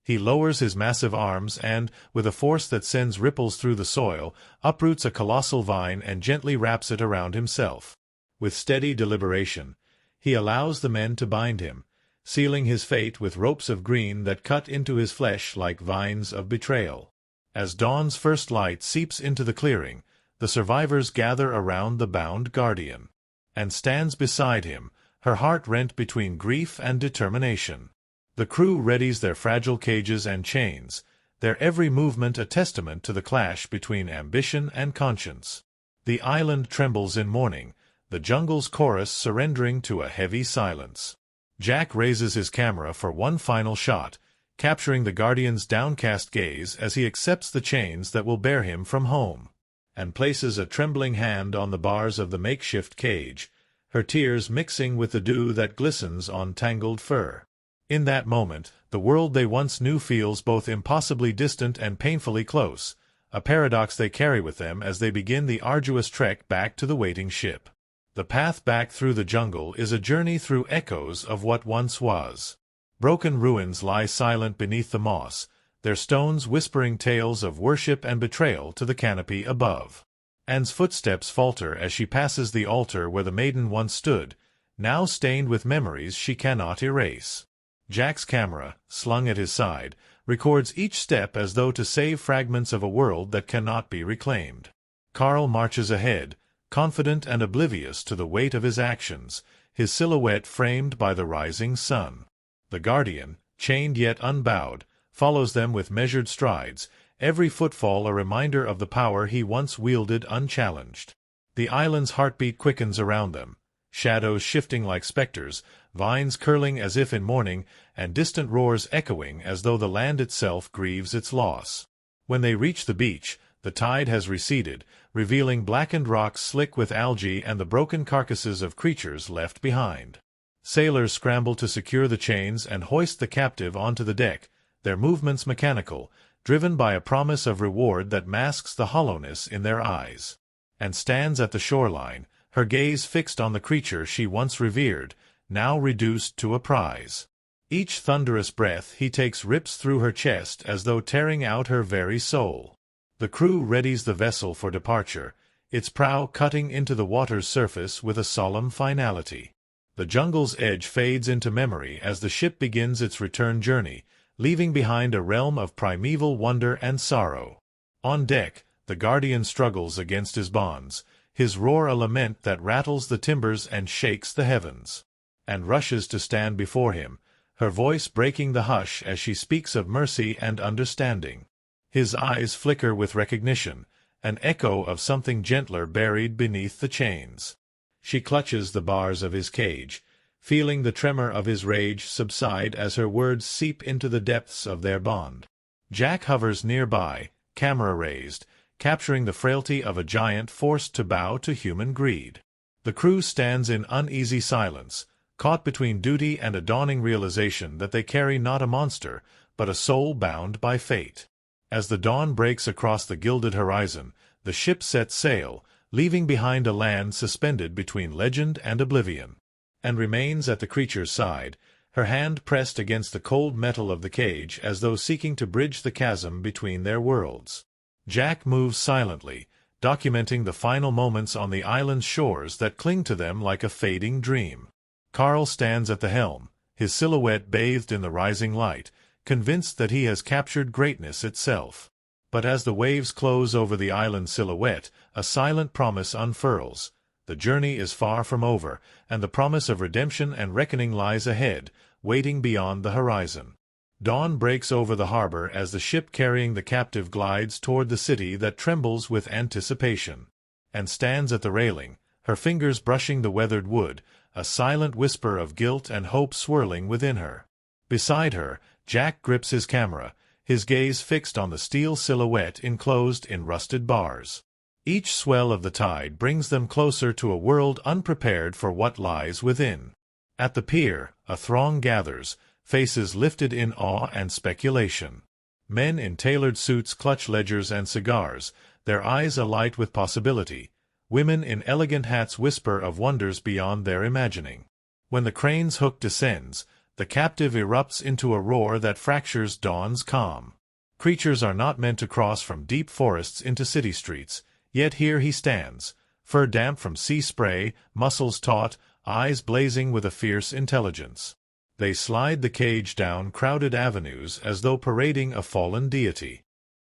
He lowers his massive arms and, with a force that sends ripples through the soil, uproots a colossal vine and gently wraps it around himself. With steady deliberation, he allows the men to bind him, sealing his fate with ropes of green that cut into his flesh like vines of betrayal. As dawn's first light seeps into the clearing, the survivors gather around the bound guardian, and stands beside him, her heart rent between grief and determination. The crew readies their fragile cages and chains, their every movement a testament to the clash between ambition and conscience. The island trembles in mourning, the jungle's chorus surrendering to a heavy silence. Jack raises his camera for one final shot, capturing the Guardian's downcast gaze as he accepts the chains that will bear him from home, and places a trembling hand on the bars of the makeshift cage, her tears mixing with the dew that glistens on tangled fur. In that moment, the world they once knew feels both impossibly distant and painfully close, a paradox they carry with them as they begin the arduous trek back to the waiting ship. The path back through the jungle is a journey through echoes of what once was. Broken ruins lie silent beneath the moss, their stones whispering tales of worship and betrayal to the canopy above. Anne's footsteps falter as she passes the altar where the maiden once stood, now stained with memories she cannot erase. Jack's camera, slung at his side, records each step as though to save fragments of a world that cannot be reclaimed. Carl marches ahead, confident and oblivious to the weight of his actions, his silhouette framed by the rising sun. The Guardian, chained yet unbowed, follows them with measured strides, every footfall a reminder of the power he once wielded unchallenged. The island's heartbeat quickens around them, shadows shifting like specters, vines curling as if in mourning, and distant roars echoing as though the land itself grieves its loss. When they reach the beach, the tide has receded, revealing blackened rocks slick with algae and the broken carcasses of creatures left behind. Sailors scramble to secure the chains and hoist the captive onto the deck, their movements mechanical, driven by a promise of reward that masks the hollowness in their eyes. Anne stands at the shoreline, her gaze fixed on the creature she once revered, now reduced to a prize. Each thunderous breath he takes rips through her chest as though tearing out her very soul. The crew readies the vessel for departure, its prow cutting into the water's surface with a solemn finality. The jungle's edge fades into memory as the ship begins its return journey, leaving behind a realm of primeval wonder and sorrow. On deck, the Guardian struggles against his bonds, his roar a lament that rattles the timbers and shakes the heavens. And rushes to stand before him, her voice breaking the hush as she speaks of mercy and understanding. His eyes flicker with recognition, an echo of something gentler buried beneath the chains. She clutches the bars of his cage, feeling the tremor of his rage subside as her words seep into the depths of their bond. Jack hovers nearby, camera raised, capturing the frailty of a giant forced to bow to human greed. The crew stands in uneasy silence, caught between duty and a dawning realization that they carry not a monster, but a soul bound by fate. As the dawn breaks across the gilded horizon, the ship sets sail, leaving behind a land suspended between legend and oblivion. And remains at the creature's side, her hand pressed against the cold metal of the cage as though seeking to bridge the chasm between their worlds. Jack moves silently, documenting the final moments on the island's shores that cling to them like a fading dream. Carl stands at the helm, his silhouette bathed in the rising light, convinced that he has captured greatness itself. But as the waves close over the island's silhouette, a silent promise unfurls. The journey is far from over, and the promise of redemption and reckoning lies ahead, waiting beyond the horizon. Dawn breaks over the harbor as the ship carrying the captive glides toward the city that trembles with anticipation. And stands at the railing, her fingers brushing the weathered wood, a silent whisper of guilt and hope swirling within her. Beside her, Jack grips his camera, his gaze fixed on the steel silhouette enclosed in rusted bars. Each swell of the tide brings them closer to a world unprepared for what lies within. At the pier, a throng gathers, faces lifted in awe and speculation. Men in tailored suits clutch ledgers and cigars, their eyes alight with possibility. Women in elegant hats whisper of wonders beyond their imagining. When the crane's hook descends, the captive erupts into a roar that fractures dawn's calm. Creatures are not meant to cross from deep forests into city streets, yet here he stands, fur damp from sea spray, muscles taut, eyes blazing with a fierce intelligence. They slide the cage down crowded avenues as though parading a fallen deity.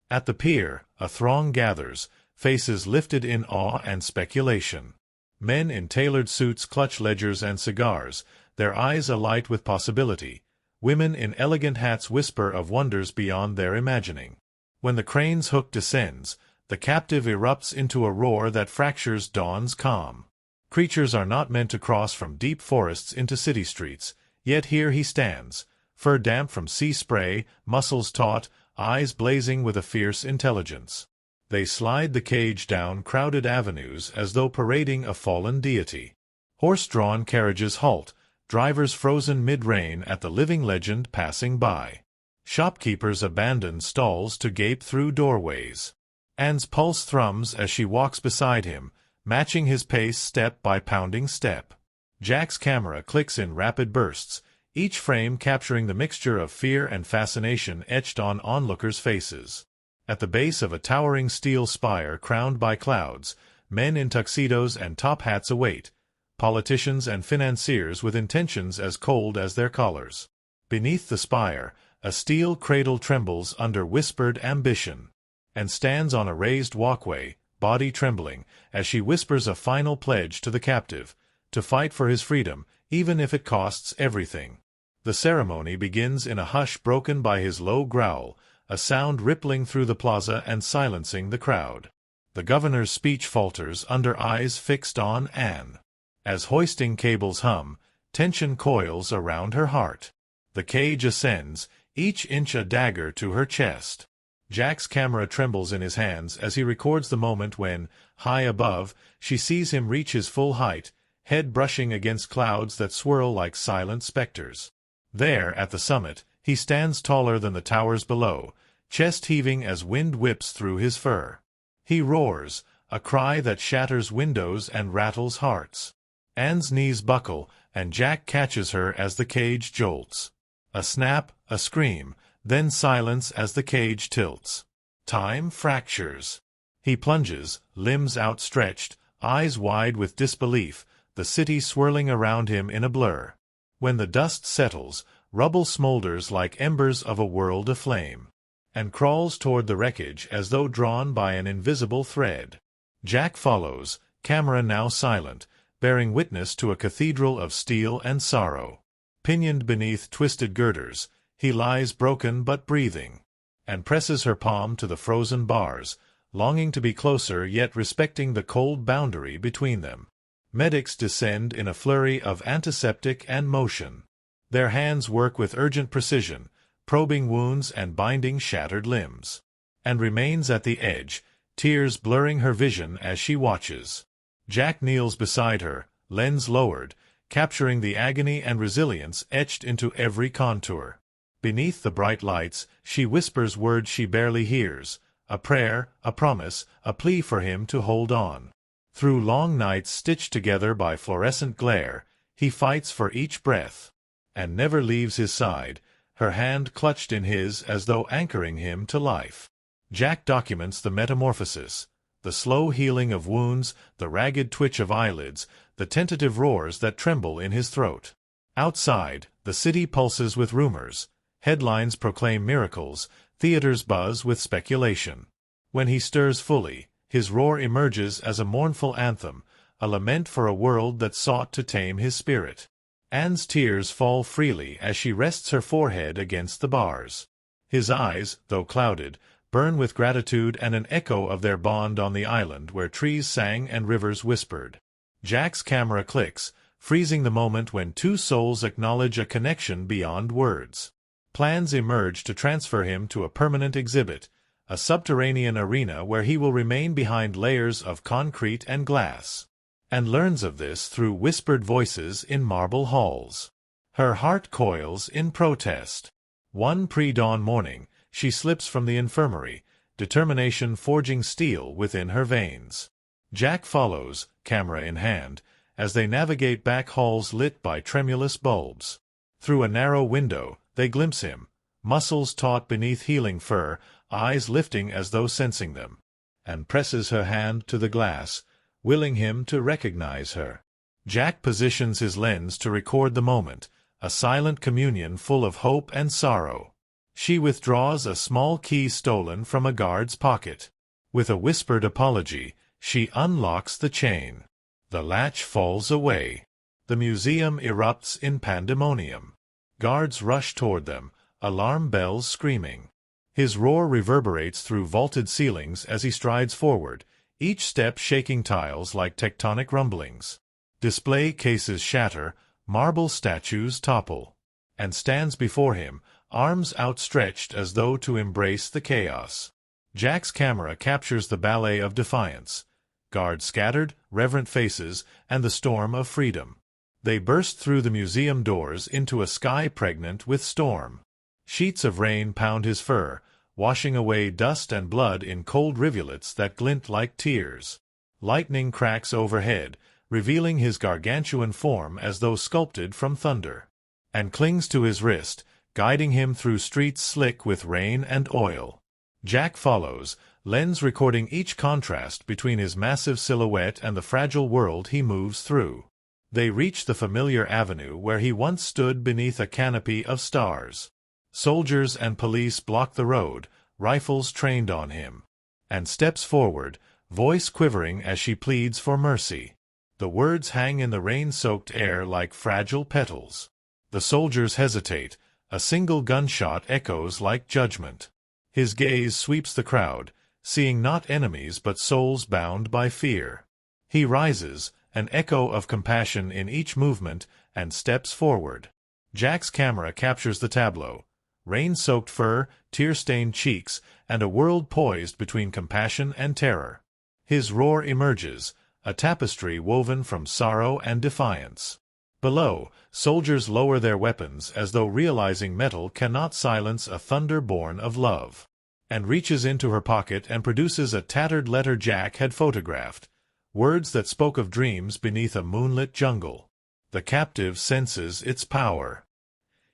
At the pier, a throng gathers, faces lifted in awe and speculation. Men in tailored suits clutch ledgers and cigars, their eyes alight with possibility. Women in elegant hats whisper of wonders beyond their imagining. When the crane's hook descends, The captive erupts into a roar that fractures dawn's calm. Creatures are not meant to cross from deep forests into city streets, yet here he stands, fur damp from sea spray, muscles taut, eyes blazing with a fierce intelligence. They slide the cage down crowded avenues as though parading a fallen deity. Horse-drawn carriages halt, drivers frozen mid-rain at the living legend passing by. Shopkeepers abandon stalls to gape through doorways. Anne's pulse thrums as she walks beside him, matching his pace step by pounding step. Jack's camera clicks in rapid bursts, each frame capturing the mixture of fear and fascination etched on onlookers' faces. At the base of a towering steel spire crowned by clouds, men in tuxedos and top hats await, politicians and financiers with intentions as cold as their collars. Beneath the spire, a steel cradle trembles under whispered ambition, and stands on a raised walkway, body trembling, as she whispers a final pledge to the captive, to fight for his freedom, even if it costs everything. The ceremony begins in a hush broken by his low growl, a sound rippling through the plaza and silencing the crowd. The governor's speech falters under eyes fixed on Anne. As hoisting cables hum, tension coils around her heart. The cage ascends, each inch a dagger to her chest. Jack's camera trembles in his hands as he records the moment when, high above, she sees him reach his full height, head brushing against clouds that swirl like silent specters. There, at the summit, he stands taller than the towers below, chest heaving as wind whips through his fur. He roars, a cry that shatters windows and rattles hearts. Anne's knees buckle, and Jack catches her as the cage jolts. A snap, a scream, then silence as the cage tilts. Time fractures. He plunges, limbs outstretched, eyes wide with disbelief, the city swirling around him in a blur. When the dust settles, rubble smolders like embers of a world aflame, and crawls toward the wreckage as though drawn by an invisible thread. Jack follows, camera now silent, bearing witness to a cathedral of steel and sorrow. Pinioned beneath twisted girders, he lies broken but breathing, and presses her palm to the frozen bars, longing to be closer yet respecting the cold boundary between them. Medics descend in a flurry of antiseptic and motion. Their hands work with urgent precision, probing wounds and binding shattered limbs. And remains at the edge, tears blurring her vision as she watches. Jack kneels beside her, lens lowered, capturing the agony and resilience etched into every contour. Beneath the bright lights, she whispers words she barely hears, a prayer, a promise, a plea for him to hold on. Through long nights stitched together by fluorescent glare, he fights for each breath, and never leaves his side, her hand clutched in his as though anchoring him to life. Jack documents the metamorphosis, the slow healing of wounds, the ragged twitch of eyelids, the tentative roars that tremble in his throat. Outside, the city pulses with rumors. Headlines proclaim miracles, theaters buzz with speculation. When he stirs fully, his roar emerges as a mournful anthem, a lament for a world that sought to tame his spirit. Anne's tears fall freely as she rests her forehead against the bars. His eyes, though clouded, burn with gratitude and an echo of their bond on the island where trees sang and rivers whispered. Jack's camera clicks, freezing the moment when two souls acknowledge a connection beyond words. Plans emerge to transfer him to a permanent exhibit, a subterranean arena where he will remain behind layers of concrete and glass, and learns of this through whispered voices in marble halls. Her heart coils in protest. One pre-dawn morning, she slips from the infirmary, determination forging steel within her veins. Jack follows, camera in hand, as they navigate back halls lit by tremulous bulbs. Through a narrow window, they glimpse him, muscles taut beneath healing fur, eyes lifting as though sensing them, and presses her hand to the glass, willing him to recognize her. Jack positions his lens to record the moment, a silent communion full of hope and sorrow. She withdraws a small key stolen from a guard's pocket. With a whispered apology, she unlocks the chain. The latch falls away. The museum erupts in pandemonium. Guards rush toward them, alarm bells screaming. His roar reverberates through vaulted ceilings as he strides forward, each step shaking tiles like tectonic rumblings. Display cases shatter, marble statues topple, and stands before him, arms outstretched as though to embrace the chaos. Jack's camera captures the ballet of defiance. Guards scattered, reverent faces, and the storm of freedom. They burst through the museum doors into a sky pregnant with storm. Sheets of rain pound his fur, washing away dust and blood in cold rivulets that glint like tears. Lightning cracks overhead, revealing his gargantuan form as though sculpted from thunder, and clings to his wrist, guiding him through streets slick with rain and oil. Jack follows, lens recording each contrast between his massive silhouette and the fragile world he moves through. They reach the familiar avenue where he once stood beneath a canopy of stars. Soldiers and police block the road, rifles trained on him. And steps forward, voice quivering as she pleads for mercy. The words hang in the rain-soaked air like fragile petals. The soldiers hesitate. A single gunshot echoes like judgment. His gaze sweeps the crowd, seeing not enemies but souls bound by fear. He rises, an echo of compassion in each movement, and steps forward. Jack's camera captures the tableau. Rain-soaked fur, tear-stained cheeks, and a world poised between compassion and terror. His roar emerges, a tapestry woven from sorrow and defiance. Below, soldiers lower their weapons as though realizing metal cannot silence a thunder born of love, and reaches into her pocket and produces a tattered letter Jack had photographed, words that spoke of dreams beneath a moonlit jungle. The captive senses its power.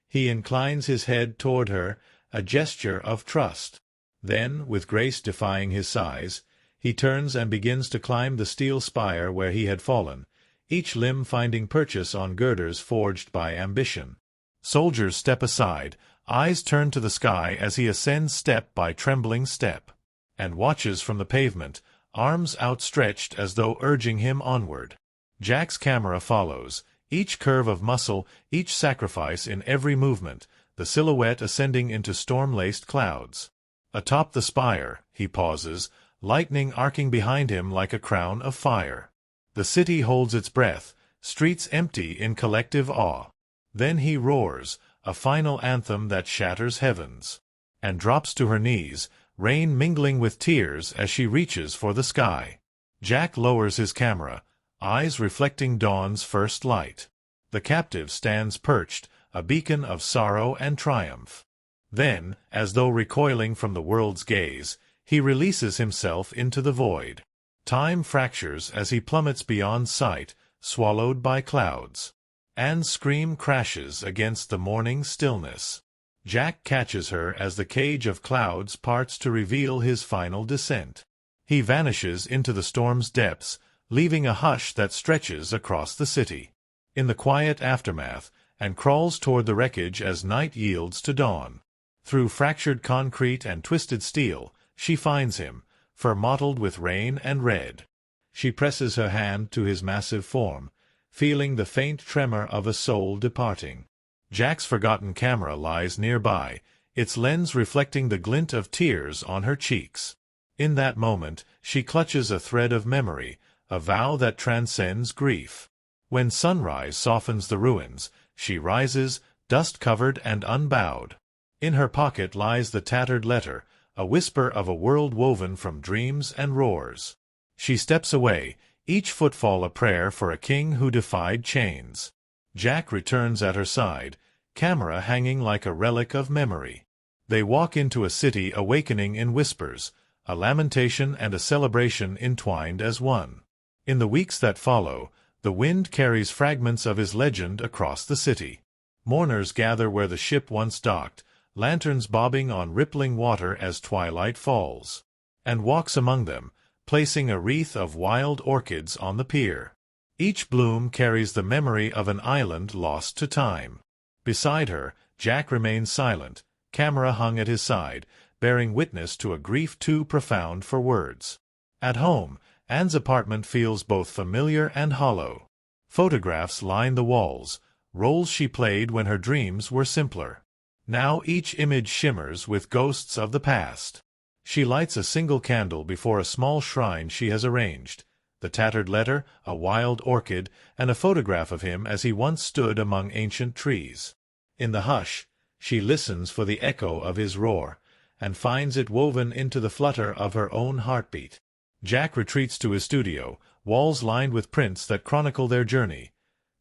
He inclines his head toward her, a gesture of trust. Then, with grace defying his size, he turns and begins to climb the steel spire where he had fallen, each limb finding purchase on girders forged by ambition. Soldiers step aside, eyes turned to the sky as he ascends step by trembling step, and watches from the pavement, arms outstretched as though urging him onward. Jack's camera follows, each curve of muscle, each sacrifice in every movement, the silhouette ascending into storm-laced clouds. Atop the spire, he pauses, lightning arcing behind him like a crown of fire. The city holds its breath, streets empty in collective awe. Then he roars, a final anthem that shatters heavens, and drops to her knees, rain mingling with tears as she reaches for the sky. Jack lowers his camera, eyes reflecting dawn's first light. The captive stands perched, a beacon of sorrow and triumph. Then, as though recoiling from the world's gaze, he releases himself into the void. Time fractures as he plummets beyond sight, swallowed by clouds. Anne's scream crashes against the morning stillness. Jack catches her as the cage of clouds parts to reveal his final descent. He vanishes into the storm's depths, leaving a hush that stretches across the city. In the quiet aftermath, and crawls toward the wreckage as night yields to dawn. Through fractured concrete and twisted steel, she finds him, fur mottled with rain and red. She presses her hand to his massive form, feeling the faint tremor of a soul departing. Jack's forgotten camera lies nearby, its lens reflecting the glint of tears on her cheeks. In that moment, she clutches a thread of memory, a vow that transcends grief. When sunrise softens the ruins, she rises, dust-covered and unbowed. In her pocket lies the tattered letter, a whisper of a world woven from dreams and roars. She steps away, each footfall a prayer for a king who defied chains. Jack returns at her side, camera hanging like a relic of memory. They walk into a city awakening in whispers, a lamentation and a celebration entwined as one. In the weeks that follow, the wind carries fragments of his legend across the city. Mourners gather where the ship once docked, lanterns bobbing on rippling water as twilight falls, and walks among them, placing a wreath of wild orchids on the pier. Each bloom carries the memory of an island lost to time. Beside her, Jack remains silent, camera hung at his side, bearing witness to a grief too profound for words. At home, Anne's apartment feels both familiar and hollow. Photographs line the walls, roles she played when her dreams were simpler. Now each image shimmers with ghosts of the past. She lights a single candle before a small shrine she has arranged. The tattered letter, a wild orchid, and a photograph of him as he once stood among ancient trees. In the hush, she listens for the echo of his roar, and finds it woven into the flutter of her own heartbeat. Jack retreats to his studio, walls lined with prints that chronicle their journey.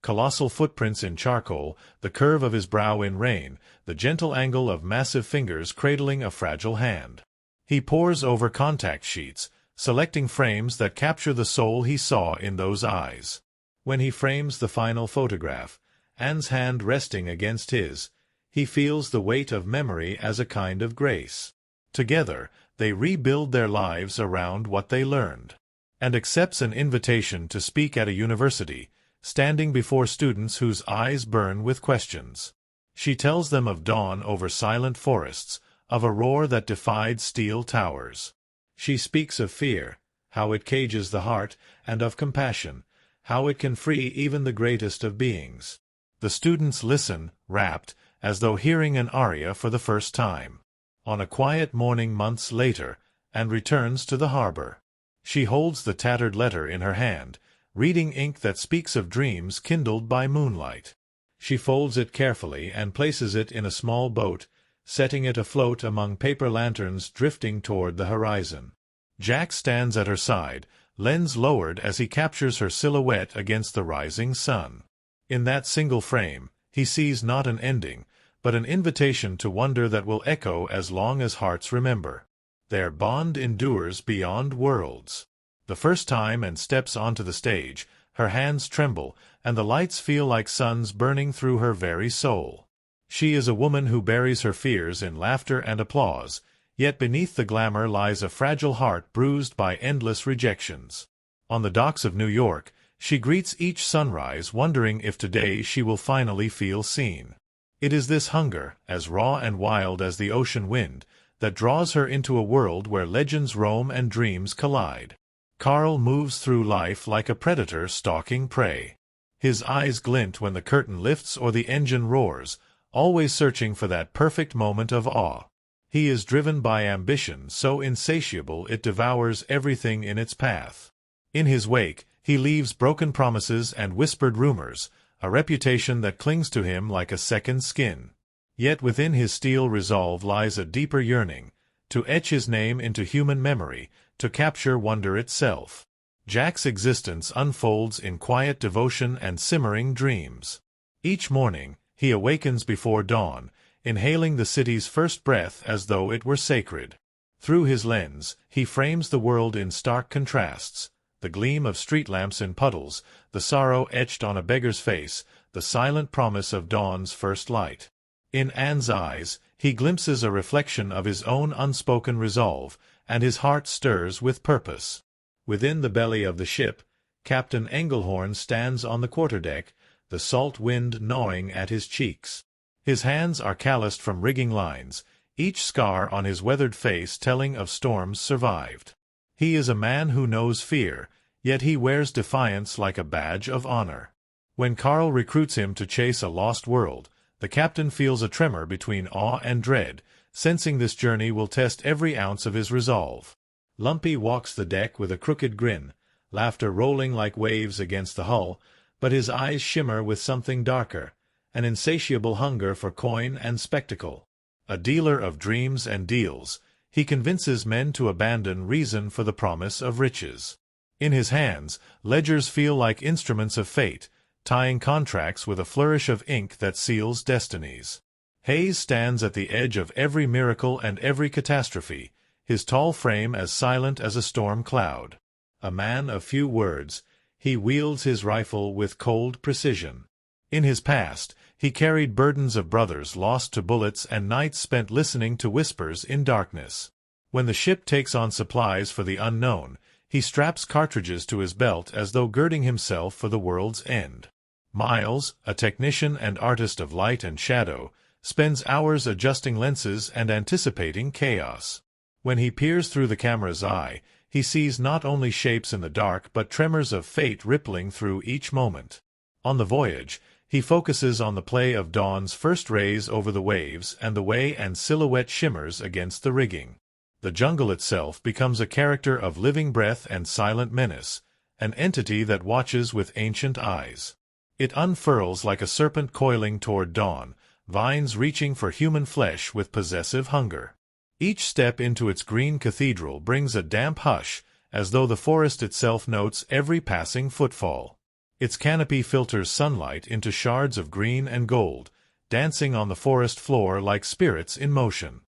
Colossal footprints in charcoal, the curve of his brow in rain, the gentle angle of massive fingers cradling a fragile hand. He pores over contact sheets, selecting frames that capture the soul he saw in those eyes. When he frames the final photograph, Anne's hand resting against his, he feels the weight of memory as a kind of grace. Together, they rebuild their lives around what they learned. And accepts an invitation to speak at a university, standing before students whose eyes burn with questions. She tells them of dawn over silent forests, of a roar that defied steel towers. She speaks of fear, how it cages the heart, and of compassion, how it can free even the greatest of beings. The students listen, rapt, as though hearing an aria for the first time. On a quiet morning months later, Anne returns to the harbor. She holds the tattered letter in her hand, reading ink that speaks of dreams kindled by moonlight. She folds it carefully and places it in a small boat, setting it afloat among paper lanterns drifting toward the horizon. Jack stands at her side, lens lowered as he captures her silhouette against the rising sun. In that single frame, he sees not an ending, but an invitation to wonder that will echo as long as hearts remember. Their bond endures beyond worlds. The first time Anne steps onto the stage, her hands tremble, and the lights feel like suns burning through her very soul. She is a woman who buries her fears in laughter and applause, yet beneath the glamour lies a fragile heart bruised by endless rejections. On the docks of New York, she greets each sunrise wondering if today she will finally feel seen. It is this hunger, as raw and wild as the ocean wind, that draws her into a world where legends roam and dreams collide. Carl moves through life like a predator stalking prey. His eyes glint when the curtain lifts or the engine roars, always searching for that perfect moment of awe. He is driven by ambition so insatiable it devours everything in its path. In his wake, he leaves broken promises and whispered rumors, a reputation that clings to him like a second skin. Yet within his steel resolve lies a deeper yearning, to etch his name into human memory, to capture wonder itself. Jack's existence unfolds in quiet devotion and simmering dreams. Each morning, he awakens before dawn, inhaling the city's first breath as though it were sacred. Through his lens, he frames the world in stark contrasts, the gleam of street lamps in puddles, the sorrow etched on a beggar's face, the silent promise of dawn's first light. In Anne's eyes, he glimpses a reflection of his own unspoken resolve, and his heart stirs with purpose. Within the belly of the ship, Captain Engelhorn stands on the quarterdeck, the salt wind gnawing at his cheeks. His hands are calloused from rigging lines, each scar on his weathered face telling of storms survived. He is a man who knows fear, yet he wears defiance like a badge of honor. When Carl recruits him to chase a lost world, the captain feels a tremor between awe and dread, sensing this journey will test every ounce of his resolve. Lumpy walks the deck with a crooked grin, laughter rolling like waves against the hull, but his eyes shimmer with something darker, an insatiable hunger for coin and spectacle. A dealer of dreams and deals, he convinces men to abandon reason for the promise of riches. In his hands, ledgers feel like instruments of fate, tying contracts with a flourish of ink that seals destinies. Hayes stands at the edge of every miracle and every catastrophe, his tall frame as silent as a storm cloud. A man of few words, he wields his rifle with cold precision. In his past, he carried burdens of brothers lost to bullets and nights spent listening to whispers in darkness. When the ship takes on supplies for the unknown, he straps cartridges to his belt as though girding himself for the world's end. Miles, a technician and artist of light and shadow, spends hours adjusting lenses and anticipating chaos. When he peers through the camera's eye, he sees not only shapes in the dark but tremors of fate rippling through each moment. On the voyage, He focuses on the play of dawn's first rays over the waves and the way and silhouette shimmers against the rigging. The jungle itself becomes a character of living breath and silent menace, an entity that watches with ancient eyes. It unfurls like a serpent coiling toward dawn, vines reaching for human flesh with possessive hunger. Each step into its green cathedral brings a damp hush, as though the forest itself notes every passing footfall. Its canopy filters sunlight into shards of green and gold, dancing on the forest floor like spirits in motion.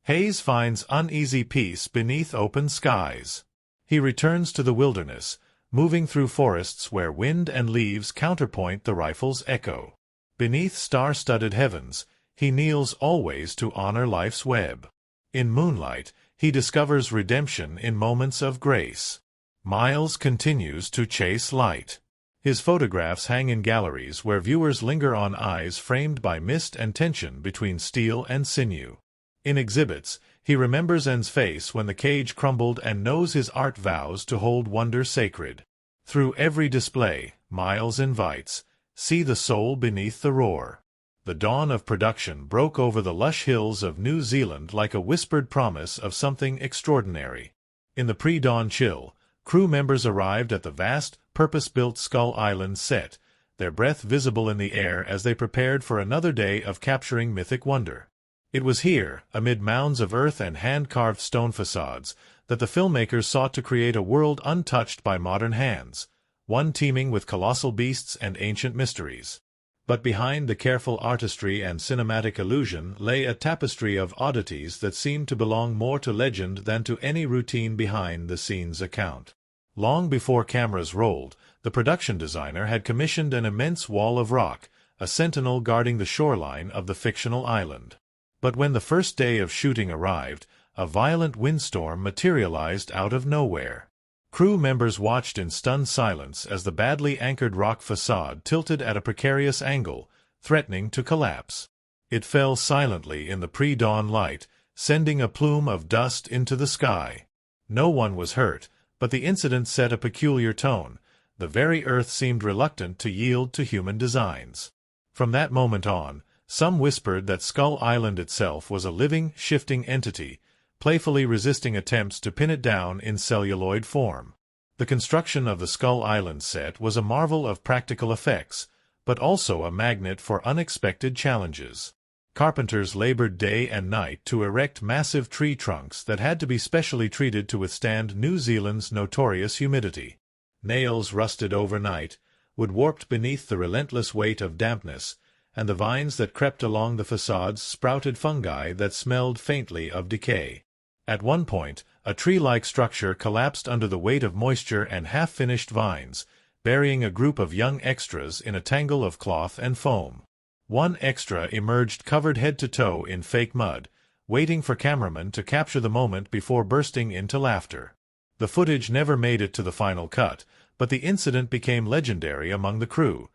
Hayes finds uneasy peace beneath open skies. He returns to the wilderness, moving through forests where wind and leaves counterpoint the rifle's echo. Beneath star-studded heavens, he kneels always to honor life's web. In moonlight, he discovers redemption in moments of grace. Miles continues to chase light. His photographs hang in galleries where viewers linger on eyes framed by mist and tension between steel and sinew. In exhibits, he remembers N's face when the cage crumbled and knows his art vows to hold wonder sacred. Through every display, Miles invites, "See the soul beneath the roar." The dawn of production broke over the lush hills of New Zealand like a whispered promise of something extraordinary. In the pre-dawn chill, crew members arrived at the vast, purpose-built Skull Island set, their breath visible in the air as they prepared for another day of capturing mythic wonder. It was here, amid mounds of earth and hand-carved stone facades, that the filmmakers sought to create a world untouched by modern hands, one teeming with colossal beasts and ancient mysteries. But behind the careful artistry and cinematic illusion lay a tapestry of oddities that seemed to belong more to legend than to any routine behind-the-scenes account. Long before cameras rolled, the production designer had commissioned an immense wall of rock, a sentinel guarding the shoreline of the fictional island. But when the first day of shooting arrived, a violent windstorm materialized out of nowhere. Crew members watched in stunned silence as the badly anchored rock facade tilted at a precarious angle, threatening to collapse. It fell silently in the pre-dawn light, sending a plume of dust into the sky. No one was hurt, but the incident set a peculiar tone. The very earth seemed reluctant to yield to human designs. From that moment on, some whispered that Skull Island itself was a living, shifting entity, playfully resisting attempts to pin it down in celluloid form. The construction of the Skull Island set was a marvel of practical effects, but also a magnet for unexpected challenges. Carpenters labored day and night to erect massive tree trunks that had to be specially treated to withstand New Zealand's notorious humidity. Nails rusted overnight, wood warped beneath the relentless weight of dampness, and the vines that crept along the facades sprouted fungi that smelled faintly of decay. At one point, a tree-like structure collapsed under the weight of moisture and half-finished vines, burying a group of young extras in a tangle of cloth and foam. One extra emerged covered head to toe in fake mud, waiting for cameramen to capture the moment before bursting into laughter. The footage never made it to the final cut, but the incident became legendary among the crew,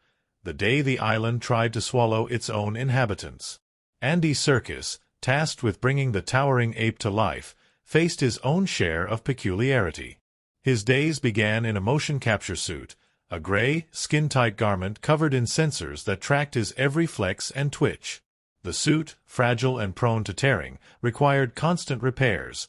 the day the island tried to swallow its own inhabitants. Andy Serkis, tasked with bringing the towering ape to life, faced his own share of peculiarity. His days began in a motion capture suit, a gray, skin-tight garment covered in sensors that tracked his every flex and twitch. The suit, fragile and prone to tearing, required constant repairs.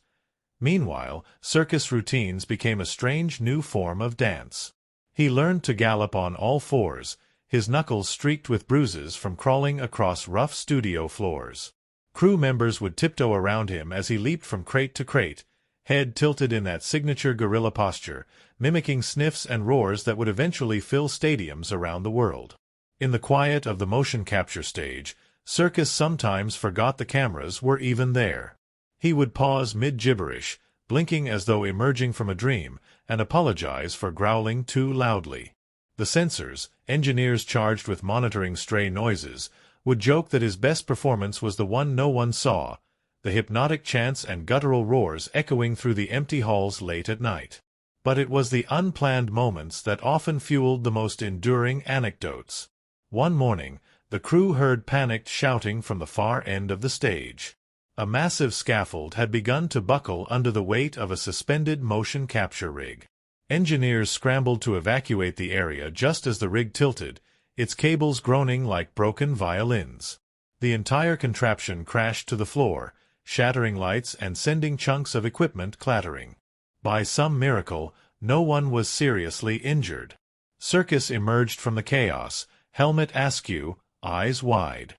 Meanwhile, circus routines became a strange new form of dance. He learned to gallop on all fours, his knuckles streaked with bruises from crawling across rough studio floors. Crew members would tiptoe around him as he leaped from crate to crate, head tilted in that signature gorilla posture, mimicking sniffs and roars that would eventually fill stadiums around the world. In the quiet of the motion capture stage, Serkis sometimes forgot the cameras were even there. He would pause mid-gibberish, blinking as though emerging from a dream, and apologize for growling too loudly. The censors, engineers charged with monitoring stray noises, would joke that his best performance was the one no one saw, the hypnotic chants and guttural roars echoing through the empty halls late at night. But it was the unplanned moments that often fueled the most enduring anecdotes. One morning, the crew heard panicked shouting from the far end of the stage. A massive scaffold had begun to buckle under the weight of a suspended motion capture rig. Engineers scrambled to evacuate the area just as the rig tilted, its cables groaning like broken violins. The entire contraption crashed to the floor, shattering lights and sending chunks of equipment clattering. By some miracle, no one was seriously injured. Circus emerged from the chaos, helmet askew, eyes wide.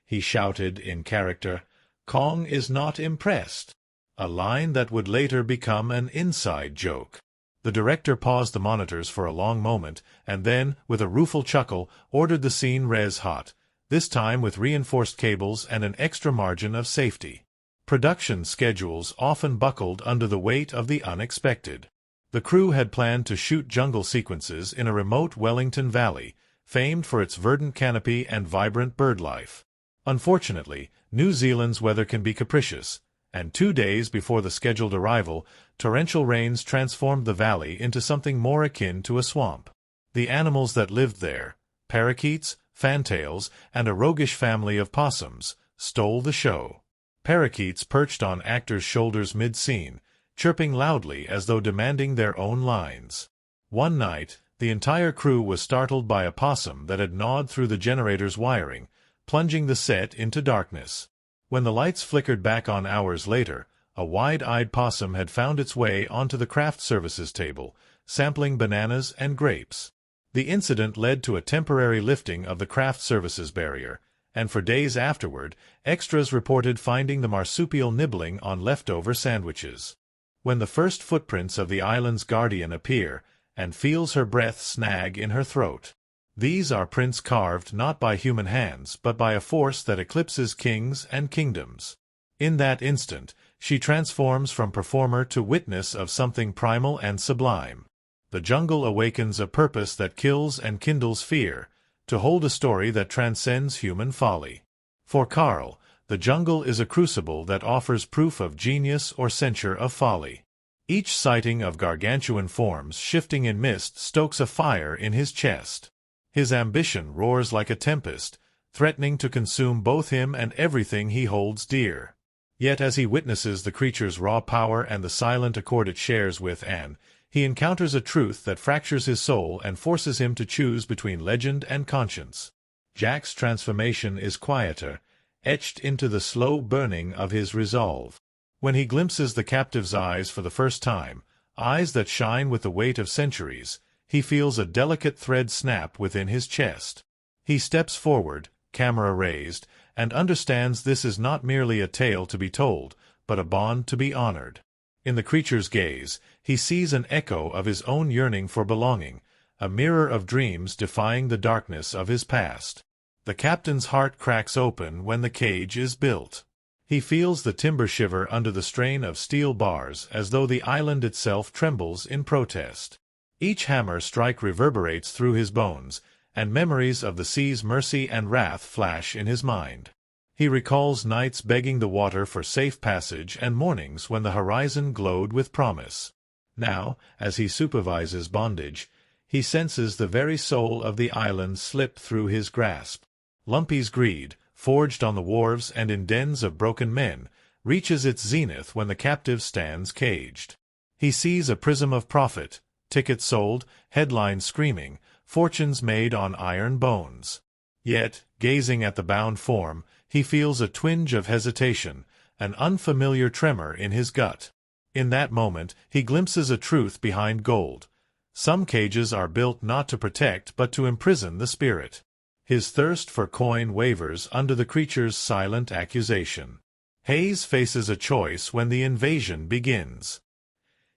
He shouted in character, "Kong is not impressed," a line that would later become an inside joke. The director paused the monitors for a long moment, and then, with a rueful chuckle, ordered the scene res hot, this time with reinforced cables and an extra margin of safety. Production schedules often buckled under the weight of the unexpected. The crew had planned to shoot jungle sequences in a remote Wellington Valley, famed for its verdant canopy and vibrant birdlife. Unfortunately, New Zealand's weather can be capricious, and 2 days before the scheduled arrival, torrential rains transformed the valley into something more akin to a swamp. The animals that lived there, parakeets, fantails, and a roguish family of possums, stole the show. Parakeets perched on actors' shoulders mid-scene, chirping loudly as though demanding their own lines. One night, the entire crew was startled by a possum that had gnawed through the generator's wiring, plunging the set into darkness. When the lights flickered back on hours later, a wide-eyed possum had found its way onto the craft services table, sampling bananas and grapes. The incident led to a temporary lifting of the craft services barrier, and for days afterward, extras reported finding the marsupial nibbling on leftover sandwiches. When the first footprints of the island's guardian appear, and feels her breath snag in her throat. These are prints carved not by human hands but by a force that eclipses kings and kingdoms. In that instant, she transforms from performer to witness of something primal and sublime. The jungle awakens a purpose that kills and kindles fear, to hold a story that transcends human folly. For Carl, the jungle is a crucible that offers proof of genius or censure of folly. Each sighting of gargantuan forms shifting in mist stokes a fire in his chest. His ambition roars like a tempest, threatening to consume both him and everything he holds dear. Yet as he witnesses the creature's raw power and the silent accord it shares with Anne, he encounters a truth that fractures his soul and forces him to choose between legend and conscience. Jack's transformation is quieter, etched into the slow burning of his resolve. When he glimpses the captive's eyes for the first time, eyes that shine with the weight of centuries, he feels a delicate thread snap within his chest. He steps forward, camera raised, and understands this is not merely a tale to be told, but a bond to be honored. In the creature's gaze, he sees an echo of his own yearning for belonging, a mirror of dreams defying the darkness of his past. The captain's heart cracks open when the cage is built. He feels the timber shiver under the strain of steel bars as though the island itself trembles in protest. Each hammer strike reverberates through his bones, and memories of the sea's mercy and wrath flash in his mind. He recalls nights begging the water for safe passage and mornings when the horizon glowed with promise. Now, as he supervises bondage, he senses the very soul of the island slip through his grasp. Lumpy's greed, forged on the wharves and in dens of broken men, reaches its zenith when the captive stands caged. He sees a prism of profit, tickets sold, headlines screaming, fortunes made on iron bones. Yet, gazing at the bound form, he feels a twinge of hesitation, an unfamiliar tremor in his gut. In that moment, he glimpses a truth behind gold. Some cages are built not to protect but to imprison the spirit. His thirst for coin wavers under the creature's silent accusation. Hayes faces a choice when the invasion begins.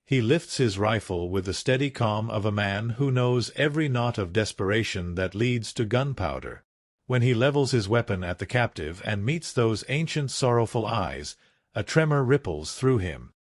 He lifts his rifle with the steady calm of a man who knows every knot of desperation that leads to gunpowder. When he levels his weapon at the captive and meets those ancient sorrowful eyes, a tremor ripples through him.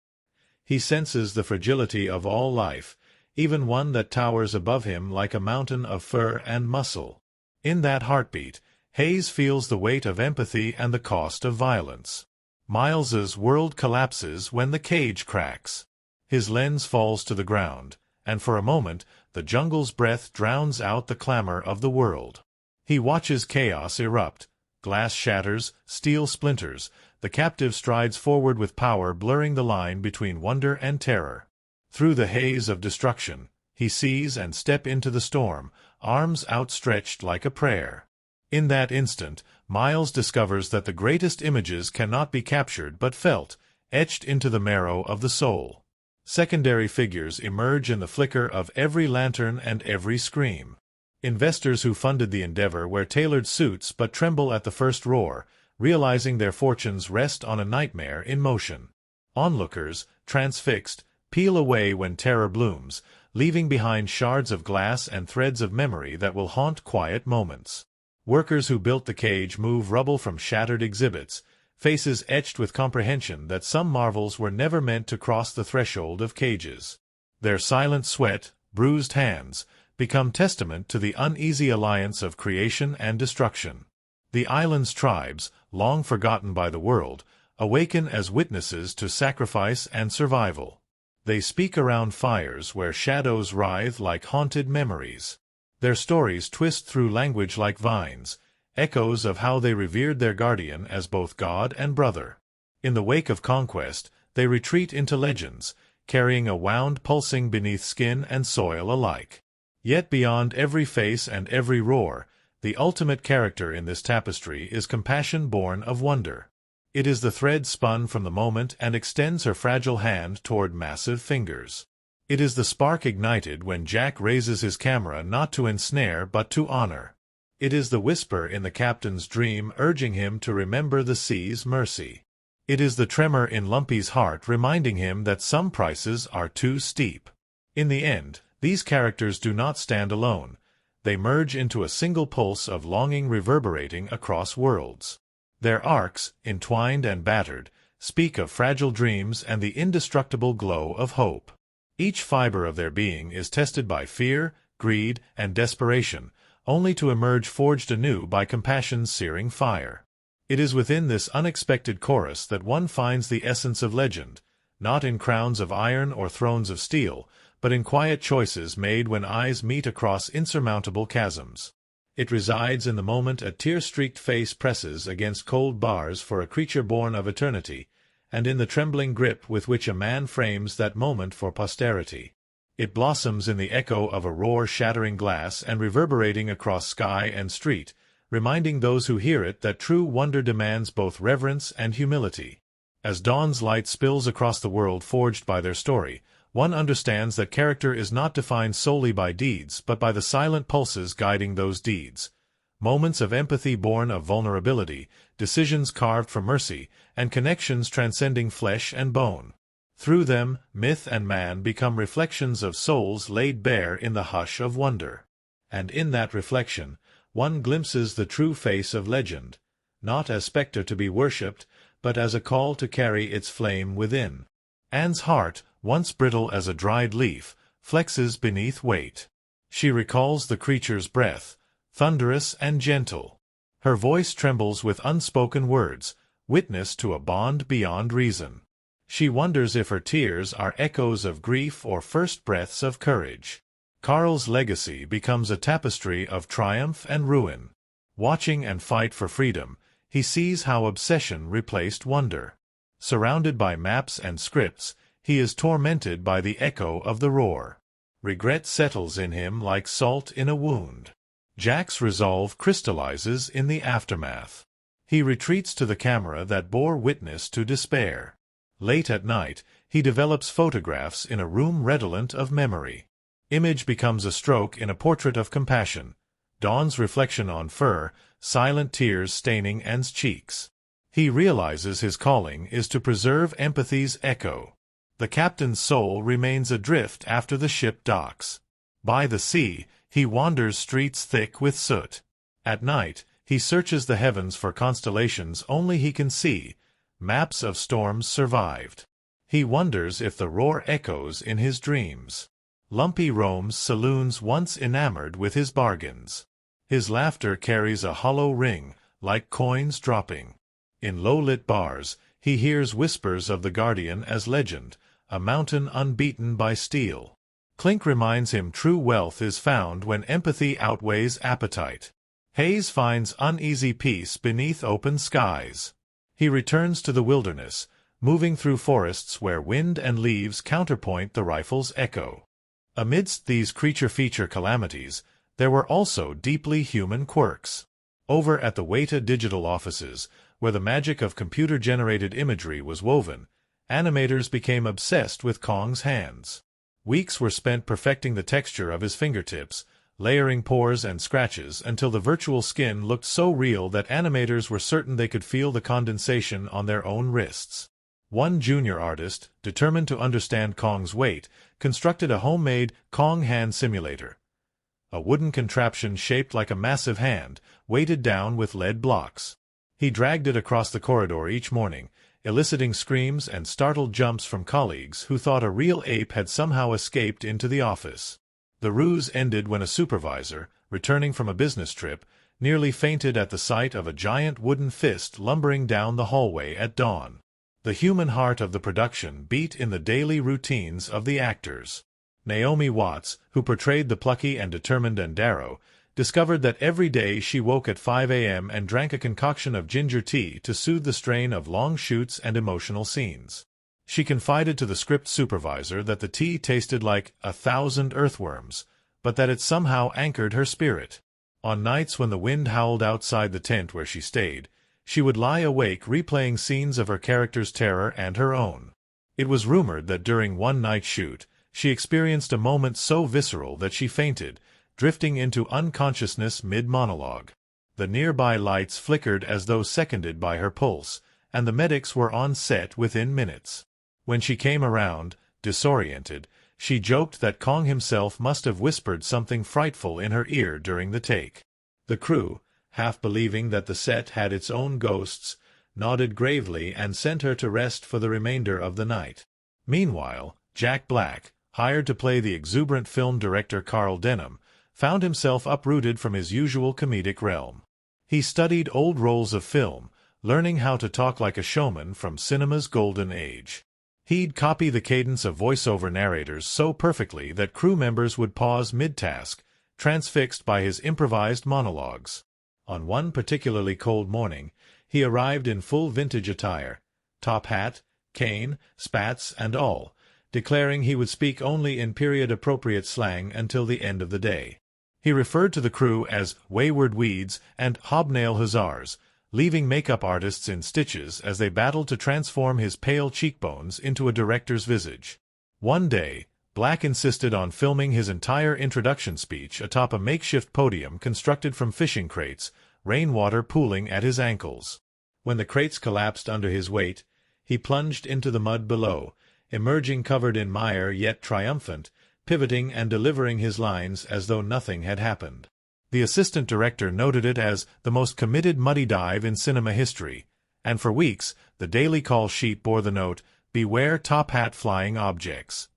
He senses the fragility of all life, even one that towers above him like a mountain of fur and muscle. In that heartbeat, Hayes feels the weight of empathy and the cost of violence. Miles's world collapses when the cage cracks. His lens falls to the ground, and for a moment, the jungle's breath drowns out the clamor of the world. He watches chaos erupt. Glass shatters, steel splinters. The captive strides forward with power blurring the line between wonder and terror. Through the haze of destruction, he sees and step into the storm, arms outstretched like a prayer. In that instant, Miles discovers that the greatest images cannot be captured but felt, etched into the marrow of the soul. Secondary figures emerge in the flicker of every lantern and every scream. Investors who funded the endeavor wear tailored suits but tremble at the first roar, realizing their fortunes rest on a nightmare in motion. Onlookers, transfixed, peel away when terror blooms, leaving behind shards of glass and threads of memory that will haunt quiet moments. Workers who built the cage move rubble from shattered exhibits, faces etched with comprehension that some marvels were never meant to cross the threshold of cages. Their silent sweat, bruised hands, become testament to the uneasy alliance of creation and destruction. The island's tribes, long forgotten by the world, awaken as witnesses to sacrifice and survival. They speak around fires where shadows writhe like haunted memories. Their stories twist through language like vines, echoes of how they revered their guardian as both god and brother. In the wake of conquest, they retreat into legends, carrying a wound pulsing beneath skin and soil alike. Yet beyond every face and every roar, the ultimate character in this tapestry is compassion born of wonder. It is the thread spun from the moment and extends her fragile hand toward massive fingers. It is the spark ignited when Jack raises his camera not to ensnare but to honor. It is the whisper in the captain's dream urging him to remember the sea's mercy. It is the tremor in Lumpy's heart reminding him that some prices are too steep. In the end, these characters do not stand alone. They merge into a single pulse of longing reverberating across worlds. Their arcs, entwined and battered, speak of fragile dreams and the indestructible glow of hope. Each fiber of their being is tested by fear, greed, and desperation, only to emerge forged anew by compassion's searing fire. It is within this unexpected chorus that one finds the essence of legend, not in crowns of iron or thrones of steel, but in quiet choices made when eyes meet across insurmountable chasms. It resides in the moment a tear-streaked face presses against cold bars for a creature born of eternity, and in the trembling grip with which a man frames that moment for posterity. It blossoms in the echo of a roar shattering glass and reverberating across sky and street, reminding those who hear it that true wonder demands both reverence and humility. As dawn's light spills across the world forged by their story, one understands that character is not defined solely by deeds but by the silent pulses guiding those deeds. Moments of empathy born of vulnerability, decisions carved for mercy, and connections transcending flesh and bone. Through them, myth and man become reflections of souls laid bare in the hush of wonder. And in that reflection, one glimpses the true face of legend, not as spectre to be worshipped, but as a call to carry its flame within. Anne's heart, once brittle as a dried leaf, flexes beneath weight. She recalls the creature's breath, thunderous and gentle. Her voice trembles with unspoken words, witness to a bond beyond reason. She wonders if her tears are echoes of grief or first breaths of courage. Carl's legacy becomes a tapestry of triumph and ruin. Watching and fight for freedom, he sees how obsession replaced wonder. Surrounded by maps and scripts, he is tormented by the echo of the roar. Regret settles in him like salt in a wound. Jack's resolve crystallizes in the aftermath. He retreats to the camera that bore witness to despair. Late at night, he develops photographs in a room redolent of memory. Image becomes a stroke in a portrait of compassion. Dawn's reflection on fur, silent tears staining Anne's cheeks. He realizes his calling is to preserve empathy's echo. The captain's soul remains adrift after the ship docks. By the sea, he wanders streets thick with soot. At night, he searches the heavens for constellations only he can see, maps of storms survived. He wonders if the roar echoes in his dreams. Lumpy roams saloons once enamored with his bargains. His laughter carries a hollow ring, like coins dropping. In low-lit bars, he hears whispers of the Guardian as legend, a mountain unbeaten by steel. Clink reminds him true wealth is found when empathy outweighs appetite. Hayes finds uneasy peace beneath open skies. He returns to the wilderness, moving through forests where wind and leaves counterpoint the rifle's echo. Amidst these creature-feature calamities, there were also deeply human quirks. Over at the Weta Digital offices, where the magic of computer-generated imagery was woven, animators became obsessed with Kong's hands. Weeks were spent perfecting the texture of his fingertips, layering pores and scratches until the virtual skin looked so real that animators were certain they could feel the condensation on their own wrists. One junior artist, determined to understand Kong's weight, constructed a homemade Kong hand simulator. A wooden contraption shaped like a massive hand, weighted down with lead blocks. He dragged it across the corridor each morning, eliciting screams and startled jumps from colleagues who thought a real ape had somehow escaped into the office. The ruse ended when a supervisor, returning from a business trip, nearly fainted at the sight of a giant wooden fist lumbering down the hallway at dawn. The human heart of the production beat in the daily routines of the actors. Naomi Watts, who portrayed the plucky and determined Andaro, discovered that every day she woke at 5 a.m. and drank a concoction of ginger tea to soothe the strain of long shoots and emotional scenes. She confided to the script supervisor that the tea tasted like 1,000 earthworms, but that it somehow anchored her spirit. On nights when the wind howled outside the tent where she stayed, she would lie awake replaying scenes of her character's terror and her own. It was rumored that during one night shoot, she experienced a moment so visceral that she fainted, drifting into unconsciousness mid-monologue. The nearby lights flickered as though seconded by her pulse, and the medics were on set within minutes. When she came around, disoriented, she joked that Kong himself must have whispered something frightful in her ear during the take. The crew, half believing that the set had its own ghosts, nodded gravely and sent her to rest for the remainder of the night. Meanwhile, Jack Black, hired to play the exuberant film director Carl Denham, found himself uprooted from his usual comedic realm. He studied old rolls of film, learning how to talk like a showman from cinema's golden age. He'd copy the cadence of voiceover narrators so perfectly that crew members would pause mid-task, transfixed by his improvised monologues. On one particularly cold morning, he arrived in full vintage attire, top hat, cane, spats, and all, declaring he would speak only in period-appropriate slang until the end of the day. He referred to the crew as wayward weeds and hobnail hussars, leaving makeup artists in stitches as they battled to transform his pale cheekbones into a director's visage. One day, Black insisted on filming his entire introduction speech atop a makeshift podium constructed from fishing crates, rainwater pooling at his ankles. When the crates collapsed under his weight, he plunged into the mud below, emerging covered in mire yet triumphant, pivoting and delivering his lines as though nothing had happened. The assistant director noted it as the most committed muddy dive in cinema history, and for weeks the daily call sheet bore the note, "Beware top hat flying objects."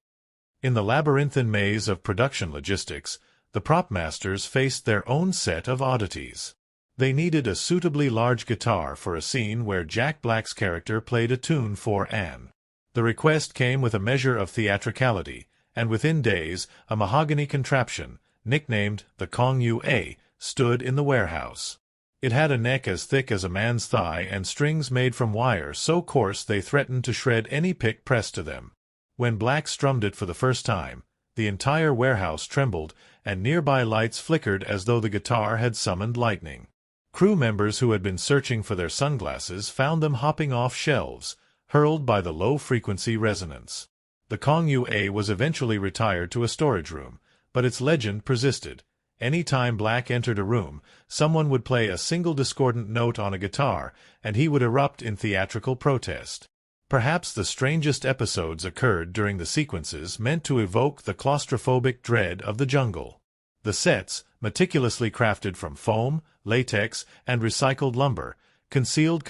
In the labyrinthine maze of production logistics, the prop masters faced their own set of oddities. They needed a suitably large guitar for a scene where Jack Black's character played a tune for Anne. The request came with a measure of theatricality, and within days a mahogany contraption, nicknamed the Kong Ua, stood in the warehouse. It had a neck as thick as a man's thigh and strings made from wire so coarse they threatened to shred any pick pressed to them. When Black strummed it for the first time, the entire warehouse trembled, and nearby lights flickered as though the guitar had summoned lightning. Crew members who had been searching for their sunglasses found them hopping off shelves, hurled by the low-frequency resonance. The Kong Ua was eventually retired to a storage room, but its legend persisted. Any time Black entered a room, someone would play a single discordant note on a guitar, and he would erupt in theatrical protest. Perhaps the strangest episodes occurred during the sequences meant to evoke the claustrophobic dread of the jungle. The sets, meticulously crafted from foam, latex, and recycled lumber, concealed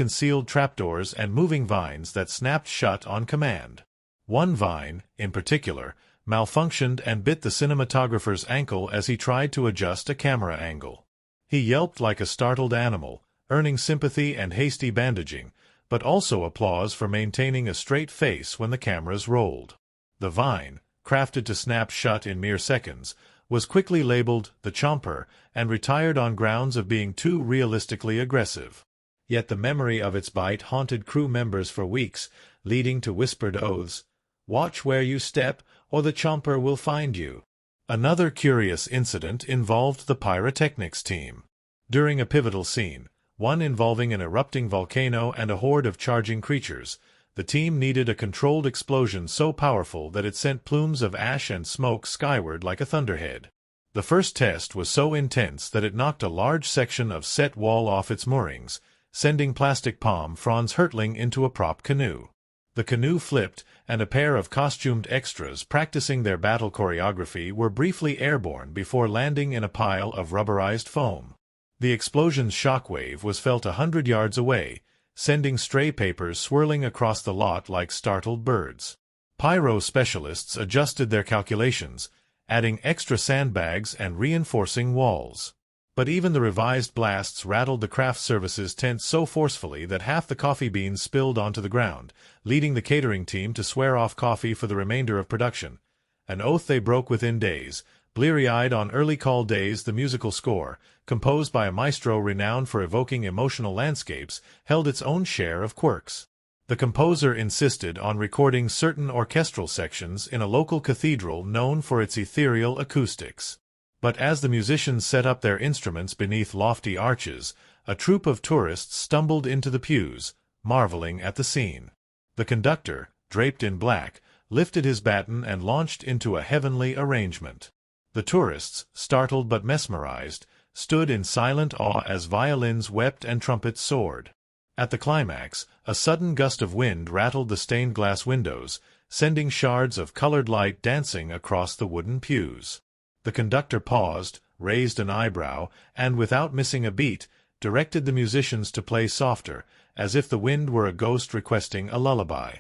trapdoors and moving vines that snapped shut on command. One vine, in particular, malfunctioned and bit the cinematographer's ankle as he tried to adjust a camera angle. He yelped like a startled animal, earning sympathy and hasty bandaging, but also applause for maintaining a straight face when the cameras rolled. The vine, crafted to snap shut in mere seconds, was quickly labeled the Chomper and retired on grounds of being too realistically aggressive. Yet the memory of its bite haunted crew members for weeks, leading to whispered oaths, "Watch where you step, or the Chomper will find you." Another curious incident involved the pyrotechnics team. During a pivotal scene, one involving an erupting volcano and a horde of charging creatures, the team needed a controlled explosion so powerful that it sent plumes of ash and smoke skyward like a thunderhead. The first test was so intense that it knocked a large section of set wall off its moorings, sending plastic palm fronds hurtling into a prop canoe. The canoe flipped, and a pair of costumed extras practicing their battle choreography were briefly airborne before landing in a pile of rubberized foam. The explosion's shockwave was felt 100 yards away, sending stray papers swirling across the lot like startled birds. Pyro specialists adjusted their calculations, adding extra sandbags and reinforcing walls. But even the revised blasts rattled the craft services tent so forcefully that half the coffee beans spilled onto the ground, leading the catering team to swear off coffee for the remainder of production. An oath they broke within days. Bleary-eyed on early call days, the musical score, composed by a maestro renowned for evoking emotional landscapes, held its own share of quirks. The composer insisted on recording certain orchestral sections in a local cathedral known for its ethereal acoustics. But as the musicians set up their instruments beneath lofty arches, a troop of tourists stumbled into the pews, marveling at the scene. The conductor, draped in black, lifted his baton and launched into a heavenly arrangement. The tourists, startled but mesmerized, stood in silent awe as violins wept and trumpets soared. At the climax, a sudden gust of wind rattled the stained glass windows, sending shards of colored light dancing across the wooden pews. The conductor paused, raised an eyebrow, and without missing a beat, directed the musicians to play softer, as if the wind were a ghost requesting a lullaby.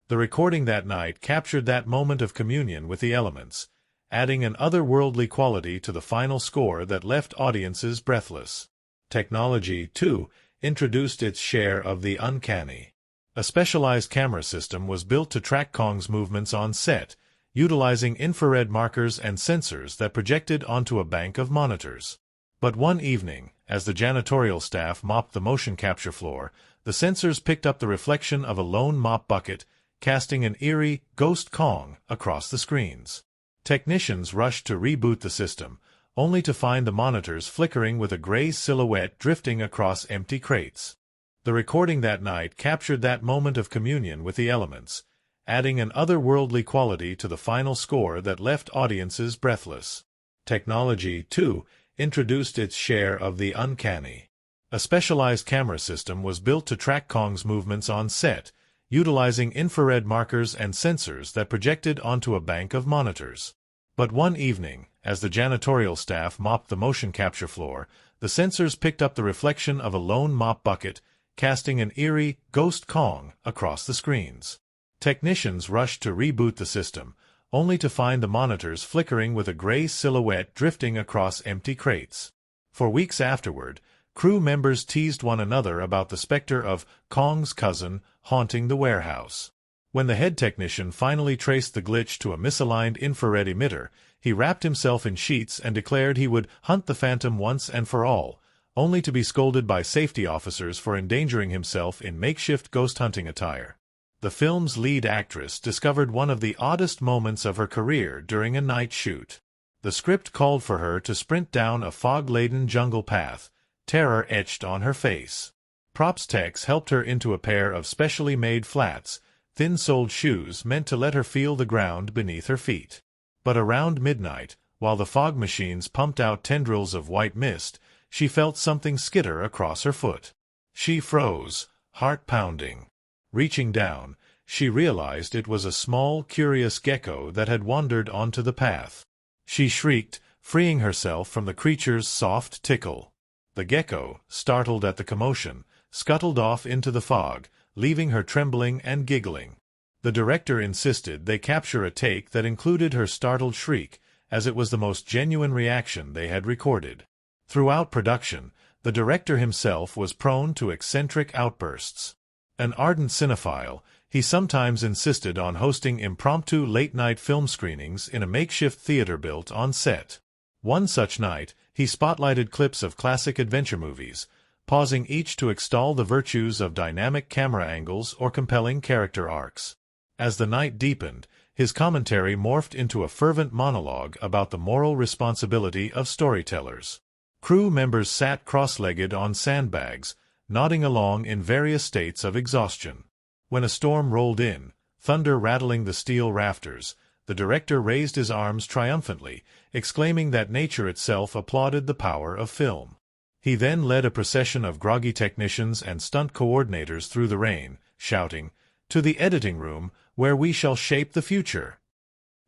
The recording that night captured that moment of communion with the elements, adding an otherworldly quality to the final score that left audiences breathless. Technology, too, introduced its share of the uncanny. A specialized camera system was built to track Kong's movements on set, utilizing infrared markers and sensors that projected onto a bank of monitors. But one evening, as the janitorial staff mopped the motion capture floor, the sensors picked up the reflection of a lone mop bucket, casting an eerie, ghost Kong across the screens. Technicians rushed to reboot the system, only to find the monitors flickering with a gray silhouette drifting across empty crates. The recording that night captured that moment of communion with the elements, adding an otherworldly quality to the final score that left audiences breathless. Technology, too, introduced its share of the uncanny. A specialized camera system was built to track Kong's movements on set, utilizing infrared markers and sensors that projected onto a bank of monitors. But one evening, as the janitorial staff mopped the motion capture floor, the sensors picked up the reflection of a lone mop bucket, casting an eerie, ghost Kong across the screens. Technicians rushed to reboot the system, only to find the monitors flickering with a gray silhouette drifting across empty crates. For weeks afterward, crew members teased one another about the specter of Kong's cousin haunting the warehouse. When the head technician finally traced the glitch to a misaligned infrared emitter, he wrapped himself in sheets and declared he would hunt the phantom once and for all, only to be scolded by safety officers for endangering himself in makeshift ghost hunting attire. The film's lead actress discovered one of the oddest moments of her career during a night shoot. The script called for her to sprint down a fog-laden jungle path, terror etched on her face. Props techs helped her into a pair of specially made flats, thin-soled shoes meant to let her feel the ground beneath her feet. But around midnight, while the fog machines pumped out tendrils of white mist, she felt something skitter across her foot. She froze, heart pounding. Reaching down, she realized it was a small, curious gecko that had wandered onto the path. She shrieked, freeing herself from the creature's soft tickle. The gecko, startled at the commotion, scuttled off into the fog, leaving her trembling and giggling. The director insisted they capture a take that included her startled shriek, as it was the most genuine reaction they had recorded. Throughout production, the director himself was prone to eccentric outbursts. An ardent cinephile, he sometimes insisted on hosting impromptu late-night film screenings in a makeshift theater built on set. One such night, he spotlighted clips of classic adventure movies, pausing each to extol the virtues of dynamic camera angles or compelling character arcs. As the night deepened, His commentary morphed into a fervent monologue about the moral responsibility of storytellers. Crew members sat cross-legged on sandbags, nodding along in various states of exhaustion. When a storm rolled in, thunder rattling the steel rafters, the director raised his arms triumphantly, exclaiming that nature itself applauded the power of film. He then led a procession of groggy technicians and stunt coordinators through the rain, shouting, "To the editing room, where we shall shape the future,"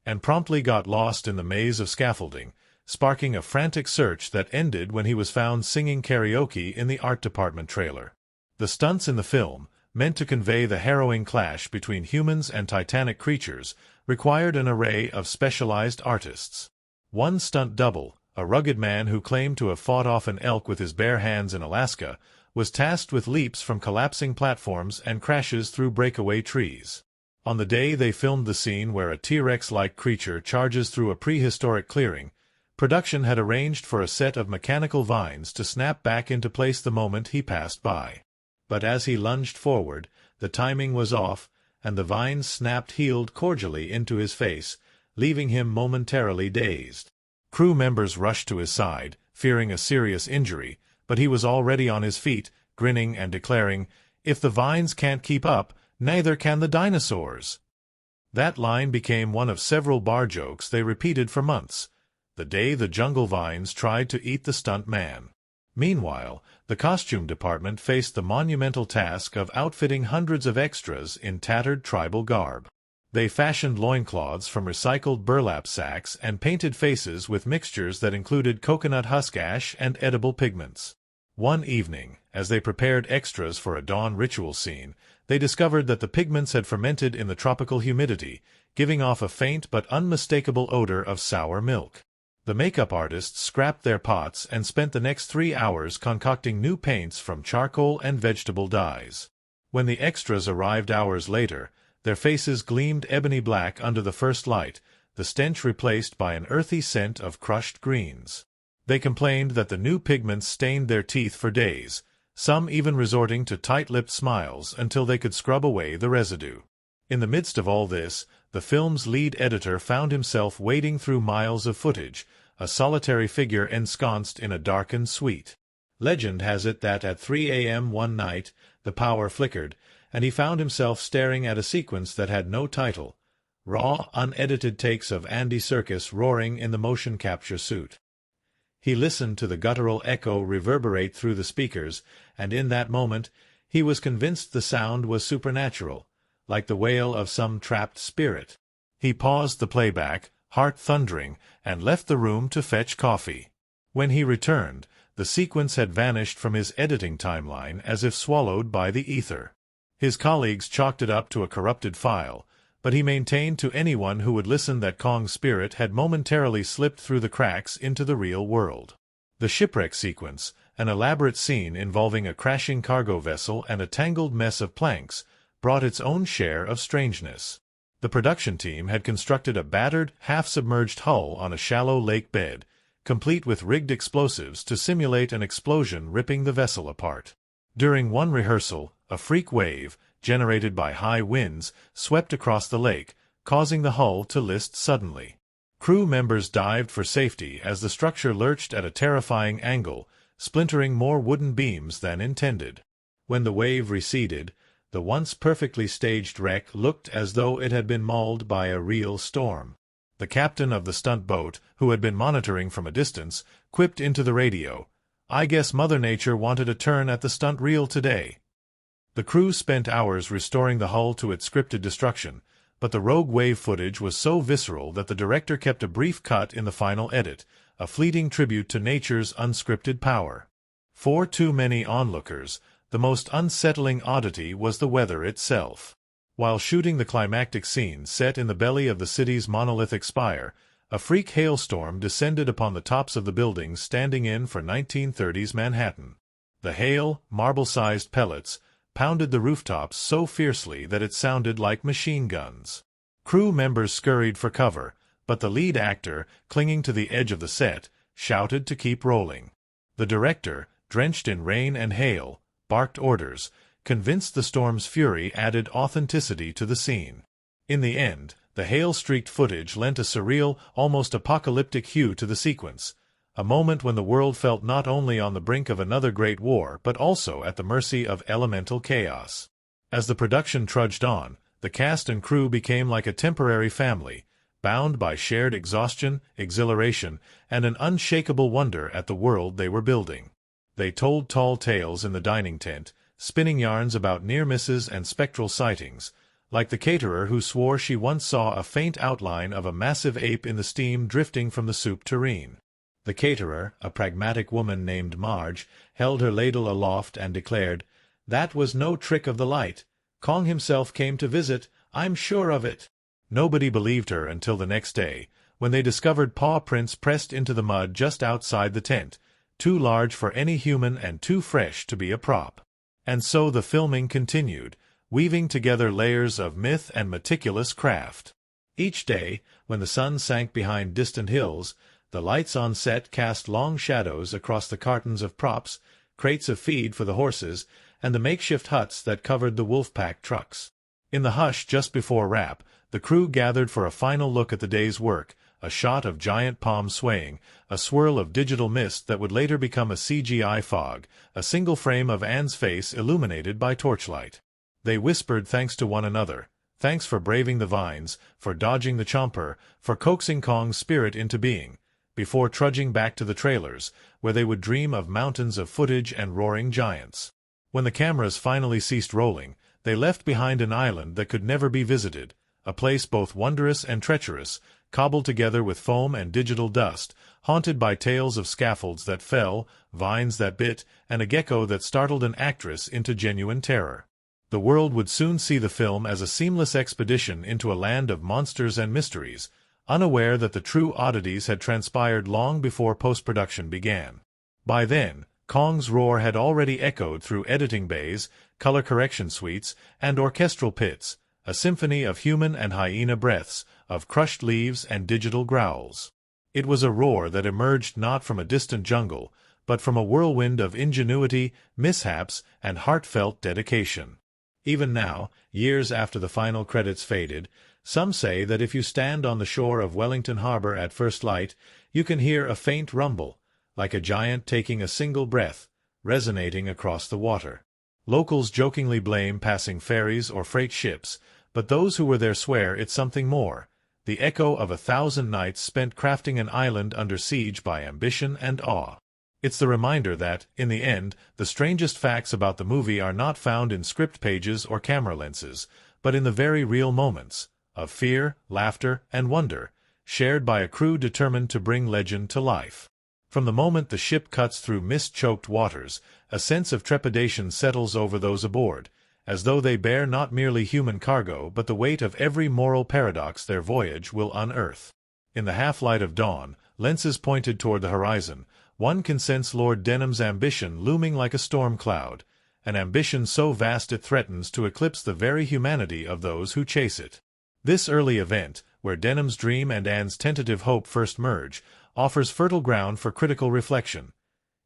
and promptly got lost in the maze of scaffolding, sparking a frantic search that ended when he was found singing karaoke in the art department trailer. The stunts in the film, meant to convey the harrowing clash between humans and titanic creatures, required an array of specialized artists. One stunt double, a rugged man who claimed to have fought off an elk with his bare hands in Alaska, was tasked with leaps from collapsing platforms and crashes through breakaway trees. On the day they filmed the scene where a T-Rex-like creature charges through a prehistoric clearing, production had arranged for a set of mechanical vines to snap back into place the moment he passed by. But as he lunged forward, the timing was off, and the vines snapped healed cordially into his face, leaving him momentarily dazed. Crew members rushed to his side, fearing a serious injury, but he was already on his feet, grinning and declaring, "If the vines can't keep up, neither can the dinosaurs." That line became one of several bar jokes they repeated for months, the day the jungle vines tried to eat the stunt man. Meanwhile, the costume department faced the monumental task of outfitting hundreds of extras in tattered tribal garb. They fashioned loincloths from recycled burlap sacks and painted faces with mixtures that included coconut husk ash and edible pigments. One evening, as they prepared extras for a dawn ritual scene, they discovered that the pigments had fermented in the tropical humidity, giving off a faint but unmistakable odor of sour milk. The makeup artists scrapped their pots and spent the next 3 hours concocting new paints from charcoal and vegetable dyes. When the extras arrived hours later, their faces gleamed ebony black under the first light, the stench replaced by an earthy scent of crushed greens. They complained that the new pigments stained their teeth for days, some even resorting to tight-lipped smiles until they could scrub away the residue. In the midst of all this, the film's lead editor found himself wading through miles of footage, a solitary figure ensconced in a darkened suite. Legend has it that at 3 a.m. one night, the power flickered, and he found himself staring at a sequence that had no title, raw, unedited takes of Andy Serkis roaring in the motion capture suit. He listened to the guttural echo reverberate through the speakers, and in that moment, he was convinced the sound was supernatural, like the wail of some trapped spirit. He paused the playback, heart thundering, and left the room to fetch coffee. When he returned, the sequence had vanished from his editing timeline as if swallowed by the ether. His colleagues chalked it up to a corrupted file, but he maintained to anyone who would listen that Kong's spirit had momentarily slipped through the cracks into the real world. The shipwreck sequence, an elaborate scene involving a crashing cargo vessel and a tangled mess of planks, brought its own share of strangeness. The production team had constructed a battered, half-submerged hull on a shallow lake bed, complete with rigged explosives to simulate an explosion ripping the vessel apart. During one rehearsal, a freak wave, generated by high winds, swept across the lake, causing the hull to list suddenly. Crew members dived for safety as the structure lurched at a terrifying angle, splintering more wooden beams than intended. When the wave receded, the once perfectly staged wreck looked as though it had been mauled by a real storm. The captain of the stunt boat, who had been monitoring from a distance, quipped into the radio, "I guess Mother Nature wanted a turn at the stunt reel today." The crew spent hours restoring the hull to its scripted destruction, but the rogue wave footage was so visceral that the director kept a brief cut in the final edit, a fleeting tribute to nature's unscripted power. For too many onlookers, the most unsettling oddity was the weather itself. While shooting the climactic scene set in the belly of the city's monolithic spire, a freak hailstorm descended upon the tops of the buildings standing in for 1930s Manhattan. The hail, marble-sized pellets, pounded the rooftops so fiercely that it sounded like machine guns. Crew members scurried for cover, but the lead actor, clinging to the edge of the set, shouted to keep rolling. The director, drenched in rain and hail, barked orders, convinced the storm's fury added authenticity to the scene. In the end, the hail-streaked footage lent a surreal, almost apocalyptic hue to the sequence, a moment when the world felt not only on the brink of another great war but also at the mercy of elemental chaos. As the production trudged on, the cast and crew became like a temporary family, bound by shared exhaustion, exhilaration, and an unshakable wonder at the world they were building. They told tall tales in the dining tent, spinning yarns about near misses and spectral sightings, like the caterer who swore she once saw a faint outline of a massive ape in the steam drifting from the soup tureen. The caterer, a pragmatic woman named Marge, held her ladle aloft and declared, "That was no trick of the light. Kong himself came to visit, I'm sure of it." Nobody believed her until the next day, when they discovered paw prints pressed into the mud just outside the tent, too large for any human and too fresh to be a prop. And so the filming continued, weaving together layers of myth and meticulous craft. Each day, when the sun sank behind distant hills, the lights on set cast long shadows across the cartons of props, crates of feed for the horses, and the makeshift huts that covered the wolf-pack trucks. In the hush just before wrap, the crew gathered for a final look at the day's work, a shot of giant palms swaying, a swirl of digital mist that would later become a CGI fog, a single frame of Anne's face illuminated by torchlight. They whispered thanks to one another. Thanks for braving the vines, for dodging the chomper, for coaxing Kong's spirit into being, before trudging back to the trailers, where they would dream of mountains of footage and roaring giants. When the cameras finally ceased rolling, they left behind an island that could never be visited, a place both wondrous and treacherous, cobbled together with foam and digital dust, haunted by tales of scaffolds that fell, vines that bit, and a gecko that startled an actress into genuine terror. The world would soon see the film as a seamless expedition into a land of monsters and mysteries, unaware that the true oddities had transpired long before post-production began. By then, Kong's roar had already echoed through editing bays, color correction suites, and orchestral pits, a symphony of human and hyena breaths, of crushed leaves and digital growls. It was a roar that emerged not from a distant jungle, but from a whirlwind of ingenuity, mishaps, and heartfelt dedication. Even now, years after the final credits faded, some say that if you stand on the shore of Wellington Harbor at first light, you can hear a faint rumble, like a giant taking a single breath, resonating across the water. Locals jokingly blame passing ferries or freight ships, but those who were there swear it's something more, the echo of 1,000 nights spent crafting an island under siege by ambition and awe. It's the reminder that, in the end, the strangest facts about the movie are not found in script pages or camera lenses, but in the very real moments of fear, laughter, and wonder, shared by a crew determined to bring legend to life. From the moment the ship cuts through mist-choked waters, a sense of trepidation settles over those aboard, as though they bear not merely human cargo but the weight of every moral paradox their voyage will unearth. In the half-light of dawn, lenses pointed toward the horizon, one can sense Lord Denham's ambition looming like a storm cloud, an ambition so vast it threatens to eclipse the very humanity of those who chase it. This early event, where Denham's dream and Anne's tentative hope first merge, offers fertile ground for critical reflection.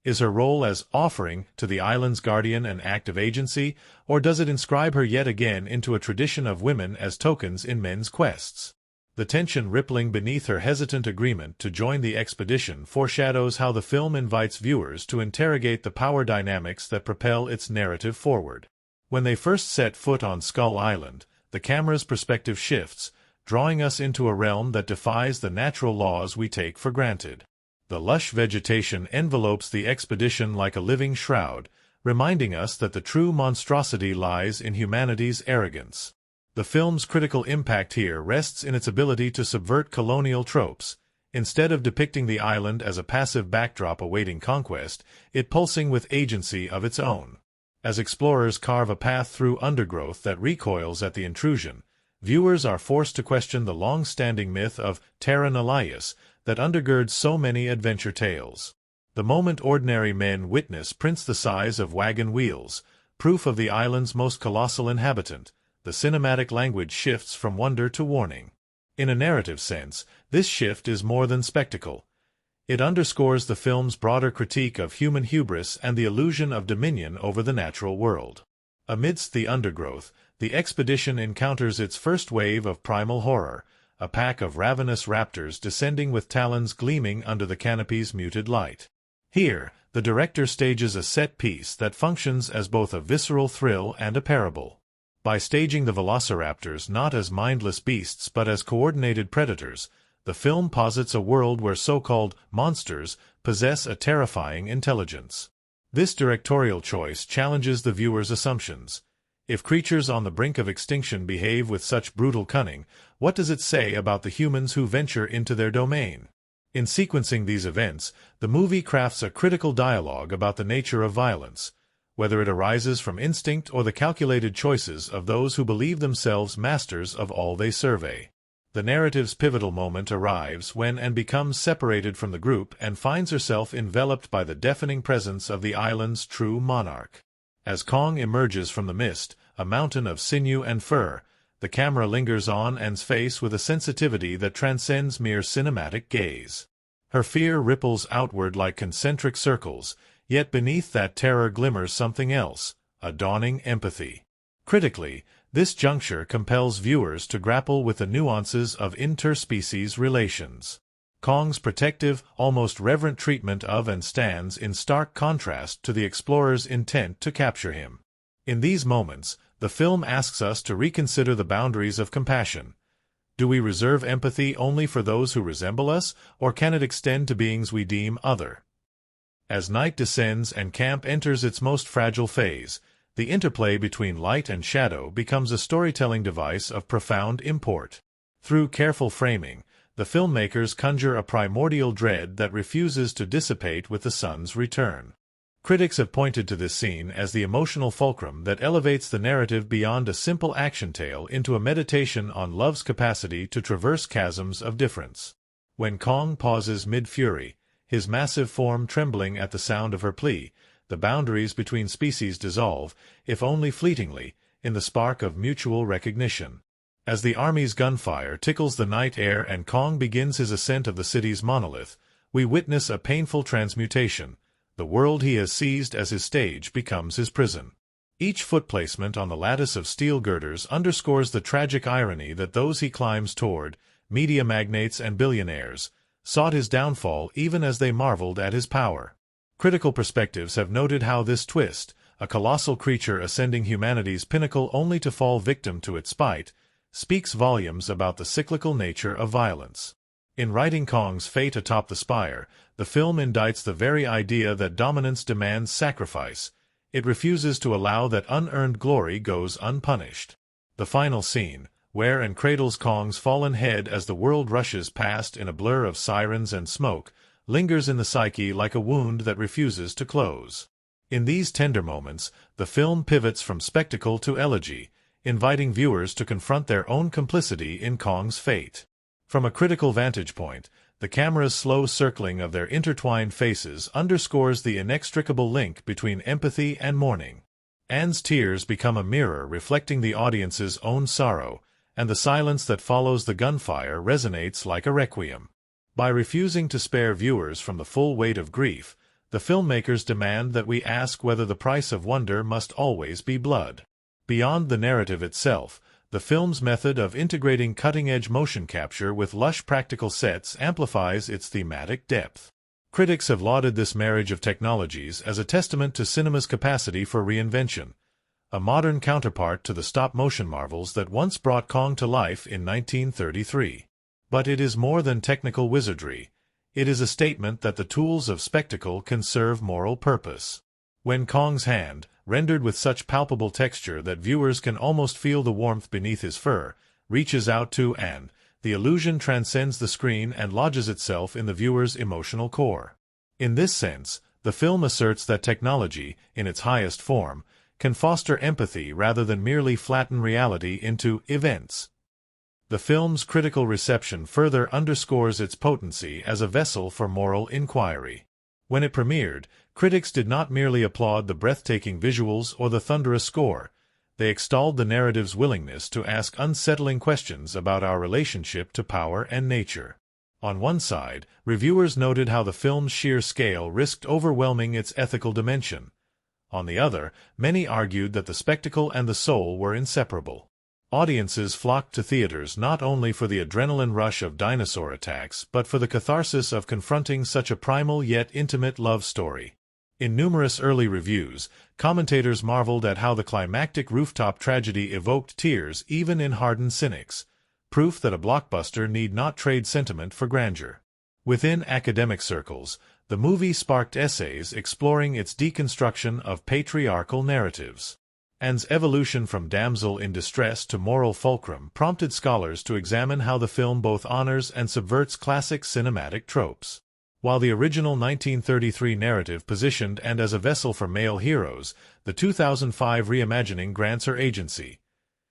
Is her role as offering to the island's guardian an act of agency, or does it inscribe her yet again into a tradition of women as tokens in men's quests? The tension rippling beneath her hesitant agreement to join the expedition foreshadows how the film invites viewers to interrogate the power dynamics that propel its narrative forward. When they first set foot on Skull Island, the camera's perspective shifts, drawing us into a realm that defies the natural laws we take for granted. The lush vegetation envelopes the expedition like a living shroud, reminding us that the true monstrosity lies in humanity's arrogance. The film's critical impact here rests in its ability to subvert colonial tropes. Instead of depicting the island as a passive backdrop awaiting conquest, it pulsing with agency of its own. As explorers carve a path through undergrowth that recoils at the intrusion, viewers are forced to question the long-standing myth of terra nullius that undergirds so many adventure tales. The moment ordinary men witness prints the size of wagon wheels, proof of the island's most colossal inhabitant, the cinematic language shifts from wonder to warning. In a narrative sense, this shift is more than spectacle. It underscores the film's broader critique of human hubris and the illusion of dominion over the natural world. Amidst the undergrowth, the expedition encounters its first wave of primal horror, a pack of ravenous raptors descending with talons gleaming under the canopy's muted light. Here, the director stages a set piece that functions as both a visceral thrill and a parable. By staging the velociraptors not as mindless beasts but as coordinated predators, the film posits a world where so-called monsters possess a terrifying intelligence. This directorial choice challenges the viewer's assumptions. If creatures on the brink of extinction behave with such brutal cunning, what does it say about the humans who venture into their domain? In sequencing these events, the movie crafts a critical dialogue about the nature of violence, whether it arises from instinct or the calculated choices of those who believe themselves masters of all they survey. The narrative's pivotal moment arrives when Anne becomes separated from the group and finds herself enveloped by the deafening presence of the island's true monarch. As Kong emerges from the mist, a mountain of sinew and fur, the camera lingers on Anne's face with a sensitivity that transcends mere cinematic gaze. Her fear ripples outward like concentric circles, yet beneath that terror glimmers something else, a dawning empathy. Critically, this juncture compels viewers to grapple with the nuances of interspecies relations. Kong's protective, almost reverent treatment of Anne stands in stark contrast to the explorer's intent to capture him. In these moments, the film asks us to reconsider the boundaries of compassion. Do we reserve empathy only for those who resemble us, or can it extend to beings we deem other? As night descends and camp enters its most fragile phase, the interplay between light and shadow becomes a storytelling device of profound import. Through careful framing, the filmmakers conjure a primordial dread that refuses to dissipate with the sun's return. Critics have pointed to this scene as the emotional fulcrum that elevates the narrative beyond a simple action tale into a meditation on love's capacity to traverse chasms of difference. When Kong pauses mid-fury, his massive form trembling at the sound of her plea, the boundaries between species dissolve, if only fleetingly, in the spark of mutual recognition. As the army's gunfire tickles the night air and Kong begins his ascent of the city's monolith, we witness a painful transmutation. The world he has seized as his stage becomes his prison. Each foot placement on the lattice of steel girders underscores the tragic irony that those he climbs toward, media magnates and billionaires, sought his downfall even as they marveled at his power. Critical perspectives have noted how this twist, a colossal creature ascending humanity's pinnacle only to fall victim to its spite, speaks volumes about the cyclical nature of violence. In writing Kong's fate atop the spire, the film indicts the very idea that dominance demands sacrifice. It refuses to allow that unearned glory goes unpunished. The final scene, where Anne cradles Kong's fallen head as the world rushes past in a blur of sirens and smoke, lingers in the psyche like a wound that refuses to close. In these tender moments, the film pivots from spectacle to elegy, inviting viewers to confront their own complicity in Kong's fate. From a critical vantage point, the camera's slow circling of their intertwined faces underscores the inextricable link between empathy and mourning. Anne's tears become a mirror reflecting the audience's own sorrow, and the silence that follows the gunfire resonates like a requiem. By refusing to spare viewers from the full weight of grief, the filmmakers demand that we ask whether the price of wonder must always be blood. Beyond the narrative itself, the film's method of integrating cutting-edge motion capture with lush practical sets amplifies its thematic depth. Critics have lauded this marriage of technologies as a testament to cinema's capacity for reinvention, a modern counterpart to the stop-motion marvels that once brought Kong to life in 1933. But it is more than technical wizardry. It is a statement that the tools of spectacle can serve moral purpose. When Kong's hand, rendered with such palpable texture that viewers can almost feel the warmth beneath his fur, reaches out to Anne, the illusion transcends the screen and lodges itself in the viewer's emotional core. In this sense, the film asserts that technology, in its highest form, can foster empathy rather than merely flatten reality into events. The film's critical reception further underscores its potency as a vessel for moral inquiry. When it premiered, critics did not merely applaud the breathtaking visuals or the thunderous score. They extolled the narrative's willingness to ask unsettling questions about our relationship to power and nature. On one side, reviewers noted how the film's sheer scale risked overwhelming its ethical dimension. On the other, many argued that the spectacle and the soul were inseparable. Audiences flocked to theaters not only for the adrenaline rush of dinosaur attacks but for the catharsis of confronting such a primal yet intimate love story. In numerous early reviews, commentators marveled at how the climactic rooftop tragedy evoked tears even in hardened cynics, proof that a blockbuster need not trade sentiment for grandeur. Within academic circles, the movie sparked essays exploring its deconstruction of patriarchal narratives. Anne's evolution from damsel in distress to moral fulcrum prompted scholars to examine how the film both honors and subverts classic cinematic tropes. While the original 1933 narrative positioned Anne as a vessel for male heroes, the 2005 reimagining grants her agency.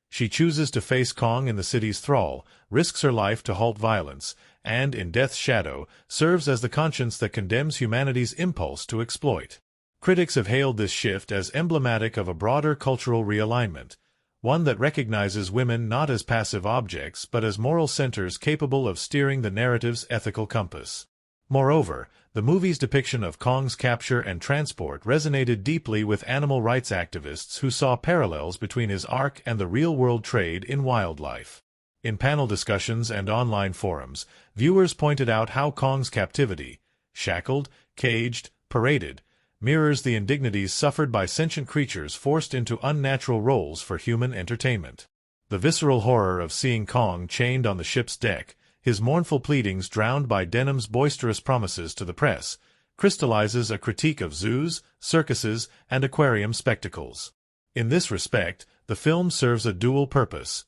She chooses to face Kong in the city's thrall, risks her life to halt violence, and, in Death's shadow, serves as the conscience that condemns humanity's impulse to exploit. Critics have hailed this shift as emblematic of a broader cultural realignment, one that recognizes women not as passive objects but as moral centers capable of steering the narrative's ethical compass. Moreover, the movie's depiction of Kong's capture and transport resonated deeply with animal rights activists who saw parallels between his arc and the real-world trade in wildlife. In panel discussions and online forums, viewers pointed out how Kong's captivity, shackled, caged, paraded, mirrors the indignities suffered by sentient creatures forced into unnatural roles for human entertainment. The visceral horror of seeing Kong chained on the ship's deck, his mournful pleadings drowned by Denham's boisterous promises to the press, crystallizes a critique of zoos, circuses, and aquarium spectacles. In this respect, the film serves a dual purpose.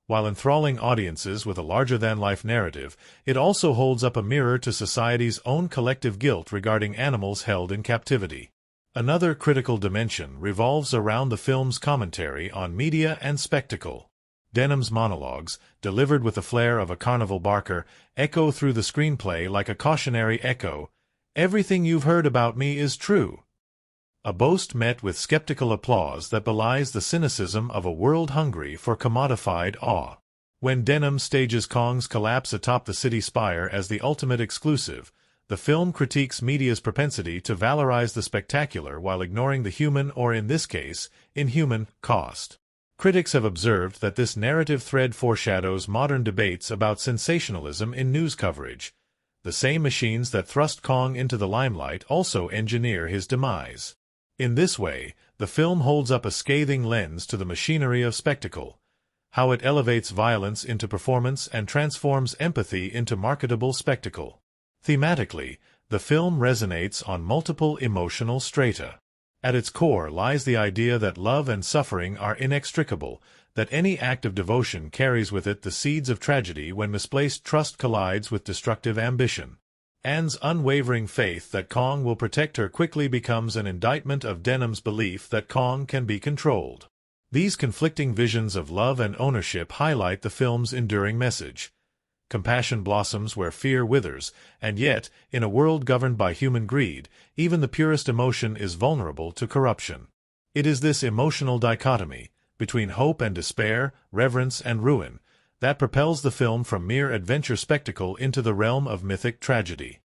While enthralling audiences with a larger-than-life narrative, it also holds up a mirror to society's own collective guilt regarding animals held in captivity. Another critical dimension revolves around the film's commentary on media and spectacle. Denham's monologues, delivered with the flair of a carnival barker, echo through the screenplay like a cautionary echo. "Everything you've heard about me is true." A boast met with skeptical applause that belies the cynicism of a world hungry for commodified awe. When Denham stages Kong's collapse atop the city spire as the ultimate exclusive, the film critiques media's propensity to valorize the spectacular while ignoring the human or, in this case, inhuman, cost. Critics have observed that this narrative thread foreshadows modern debates about sensationalism in news coverage. The same machines that thrust Kong into the limelight also engineer his demise. In this way, the film holds up a scathing lens to the machinery of spectacle, how it elevates violence into performance and transforms empathy into marketable spectacle. Thematically, the film resonates on multiple emotional strata. At its core lies the idea that love and suffering are inextricable, that any act of devotion carries with it the seeds of tragedy when misplaced trust collides with destructive ambition. Anne's unwavering faith that Kong will protect her quickly becomes an indictment of Denham's belief that Kong can be controlled. These conflicting visions of love and ownership highlight the film's enduring message. Compassion blossoms where fear withers, and yet, in a world governed by human greed, even the purest emotion is vulnerable to corruption. It is this emotional dichotomy, between hope and despair, reverence and ruin, that propels the film from mere adventure spectacle into the realm of mythic tragedy.